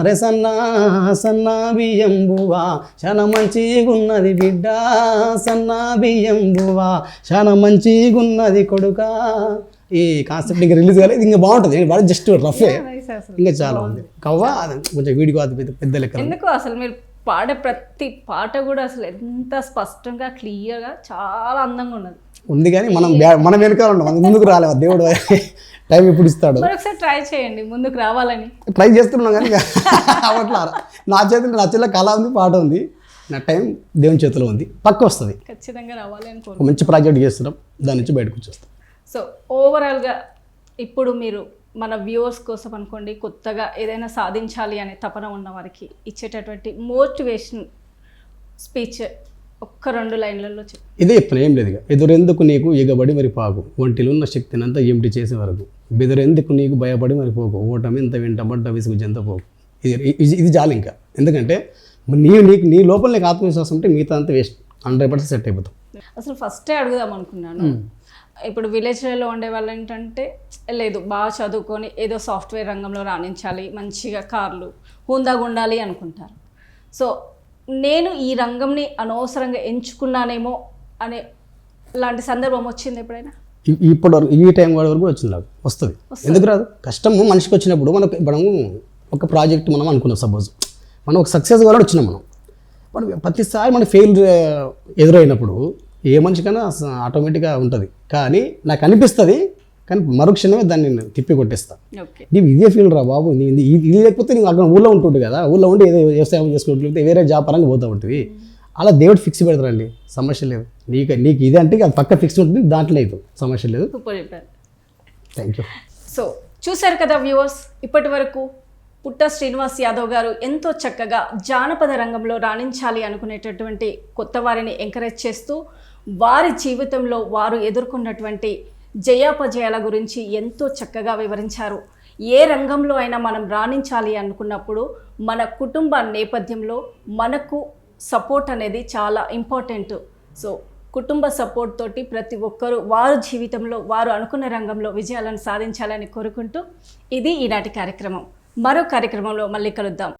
B: రే సన్నా బియ్యం బువా చాలా మంచిగున్నది బిడ్డ, సన్నా బియ్యం బువా చాలా మంచిగున్నది కొడుక. ఈ కాన్సెప్ట్ ఇంకా రిలీజ్ కాలేదు, ఇంకా బాగుంటుంది. వాడు జస్ట్ రఫే, ఇంకా చాలా ఉంది కవ్వ. కొంచెం వీడియో పెద్ద లెక్క.
A: ఎందుకు అసలు మీరు పాడే ప్రతి పాట కూడా అసలు ఎంత స్పష్టంగా క్లియర్గా చాలా అందంగా ఉన్నది
B: ఉంది. కానీ మనం వెనకాల ఉన్నాం, ముందుకు రాలేము. దేవుడు టైం ఎప్పుడు ఇస్తాడు.
A: ఒకసారి ట్రై చేయండి ముందుకు రావాలని.
B: ట్రై చేస్తున్నాం కానీ అవట్లా. నా చేతిలో కళ ఉంది, పాట ఉంది, నా టైం దేవుని చేతిలో ఉంది, పక్క వస్తుంది.
A: ఖచ్చితంగా రావాలి అని
B: ఒక మంచి ప్రాజెక్ట్ చేస్తున్నాం, దాని నుంచి బయటకు వచ్చేస్తాం.
A: సో ఓవరాల్గా ఇప్పుడు మీరు మన వ్యూవర్స్ కోసం అనుకోండి, కొత్తగా ఏదైనా సాధించాలి అనే తపన ఉన్న వారికి ఇచ్చేటటువంటి మోటివేషన్ స్పీచ్ 1-2 లైన్లలో చెప్పు.
B: ఇదే చెప్తున్నా, ఏం లేదు. ఎదురెందుకు నీకు ఎగబడి మరి పాకు, ఒంటిలో ఉన్న శక్తిని అంతా ఏమిటి చేసే వరకు, బెదురెందుకు నీకు భయపడి మరి పోకు, ఓటమి ఎంత వెంటబడ్డ విసుగు చెంత పోకు. ఇది చాలు ఇంకా. ఎందుకంటే నీ లోపల నీకు ఆత్మవిశ్వాసం ఉంటే మిగతా అంతా వేస్ట్, 100% సెట్ అయిపోతాం.
A: అసలు ఫస్టే అడుగుదాం అనుకున్నాను. ఇప్పుడు విలేజ్లలో ఉండే వాళ్ళు ఏంటంటే లేదు బాగా చదువుకొని ఏదో సాఫ్ట్వేర్ రంగంలో రాణించాలి, మంచిగా కార్లు హుందాగా ఉండాలి అనుకుంటారు. సో నేను ఈ రంగంని అనవసరంగా ఎంచుకున్నానేమో అనే లాంటి సందర్భం వచ్చింది ఎప్పుడైనా?
B: ఇప్పటి వరకు ఈ టైం వరకు వచ్చింది, నాకు వస్తుంది. ఎందుకు రాదు? కష్టము మనిషికి వచ్చినప్పుడు మనము ఒక ప్రాజెక్ట్ మనం అనుకున్నాం, సపోజ్ మనం ఒక సక్సెస్ కావాలని వచ్చినాం. మనం ప్రతిసారి మన ఫెయిల్ ఎదురైనప్పుడు ఏ మనిషికైనా ఆటోమేటిక్గా ఉంటుంది. కానీ నాకు అనిపిస్తుంది, కానీ మరుక్షణమే దాన్ని నేను తిప్పి కొట్టేస్తాను. నీవు ఇదే ఫీల్డ్ రా బాబు, ఇది లేకపోతే నీకు అక్కడ ఊళ్ళో ఉంటుంది కదా, ఊళ్ళో ఉండి ఏదో వ్యవసాయం చేసుకుంటే వేరే జాబ్ పరంగా పోతూ ఉంటుంది. అలా దేవుడు ఫిక్స్ పెడతారండి, సమస్య లేదు. నీకు ఇది అంటే అది పక్క ఫిక్స్ ఉంటుంది, దాంట్లో లేదు, సమస్య లేదు. Thank you.
A: సో చూశారు కదా వ్యూవర్స్, ఇప్పటి వరకు పుట్ట శ్రీనివాస్ యాదవ్ గారు ఎంతో చక్కగా జానపద రంగంలో రాణించాలి అనుకునేటటువంటి కొత్త వారిని ఎంకరేజ్ చేస్తూ వారి జీవితంలో వారు ఎదుర్కొన్నటువంటి జయాపజయాల గురించి ఎంతో చక్కగా వివరించారు. ఏ రంగంలో అయినా మనం రాణించాలి అనుకున్నప్పుడు మన కుటుంబ నేపథ్యంలో మనకు సపోర్ట్ అనేది చాలా ఇంపార్టెంట్. సో కుటుంబ సపోర్ట్ తోటి ప్రతి ఒక్కరూ వారి జీవితంలో వారు అనుకున్న రంగంలో విజయాలను సాధించాలని కోరుకుంటూ ఇది ఈనాటి కార్యక్రమం. మరో కార్యక్రమంలో మళ్ళీ కలుద్దాం.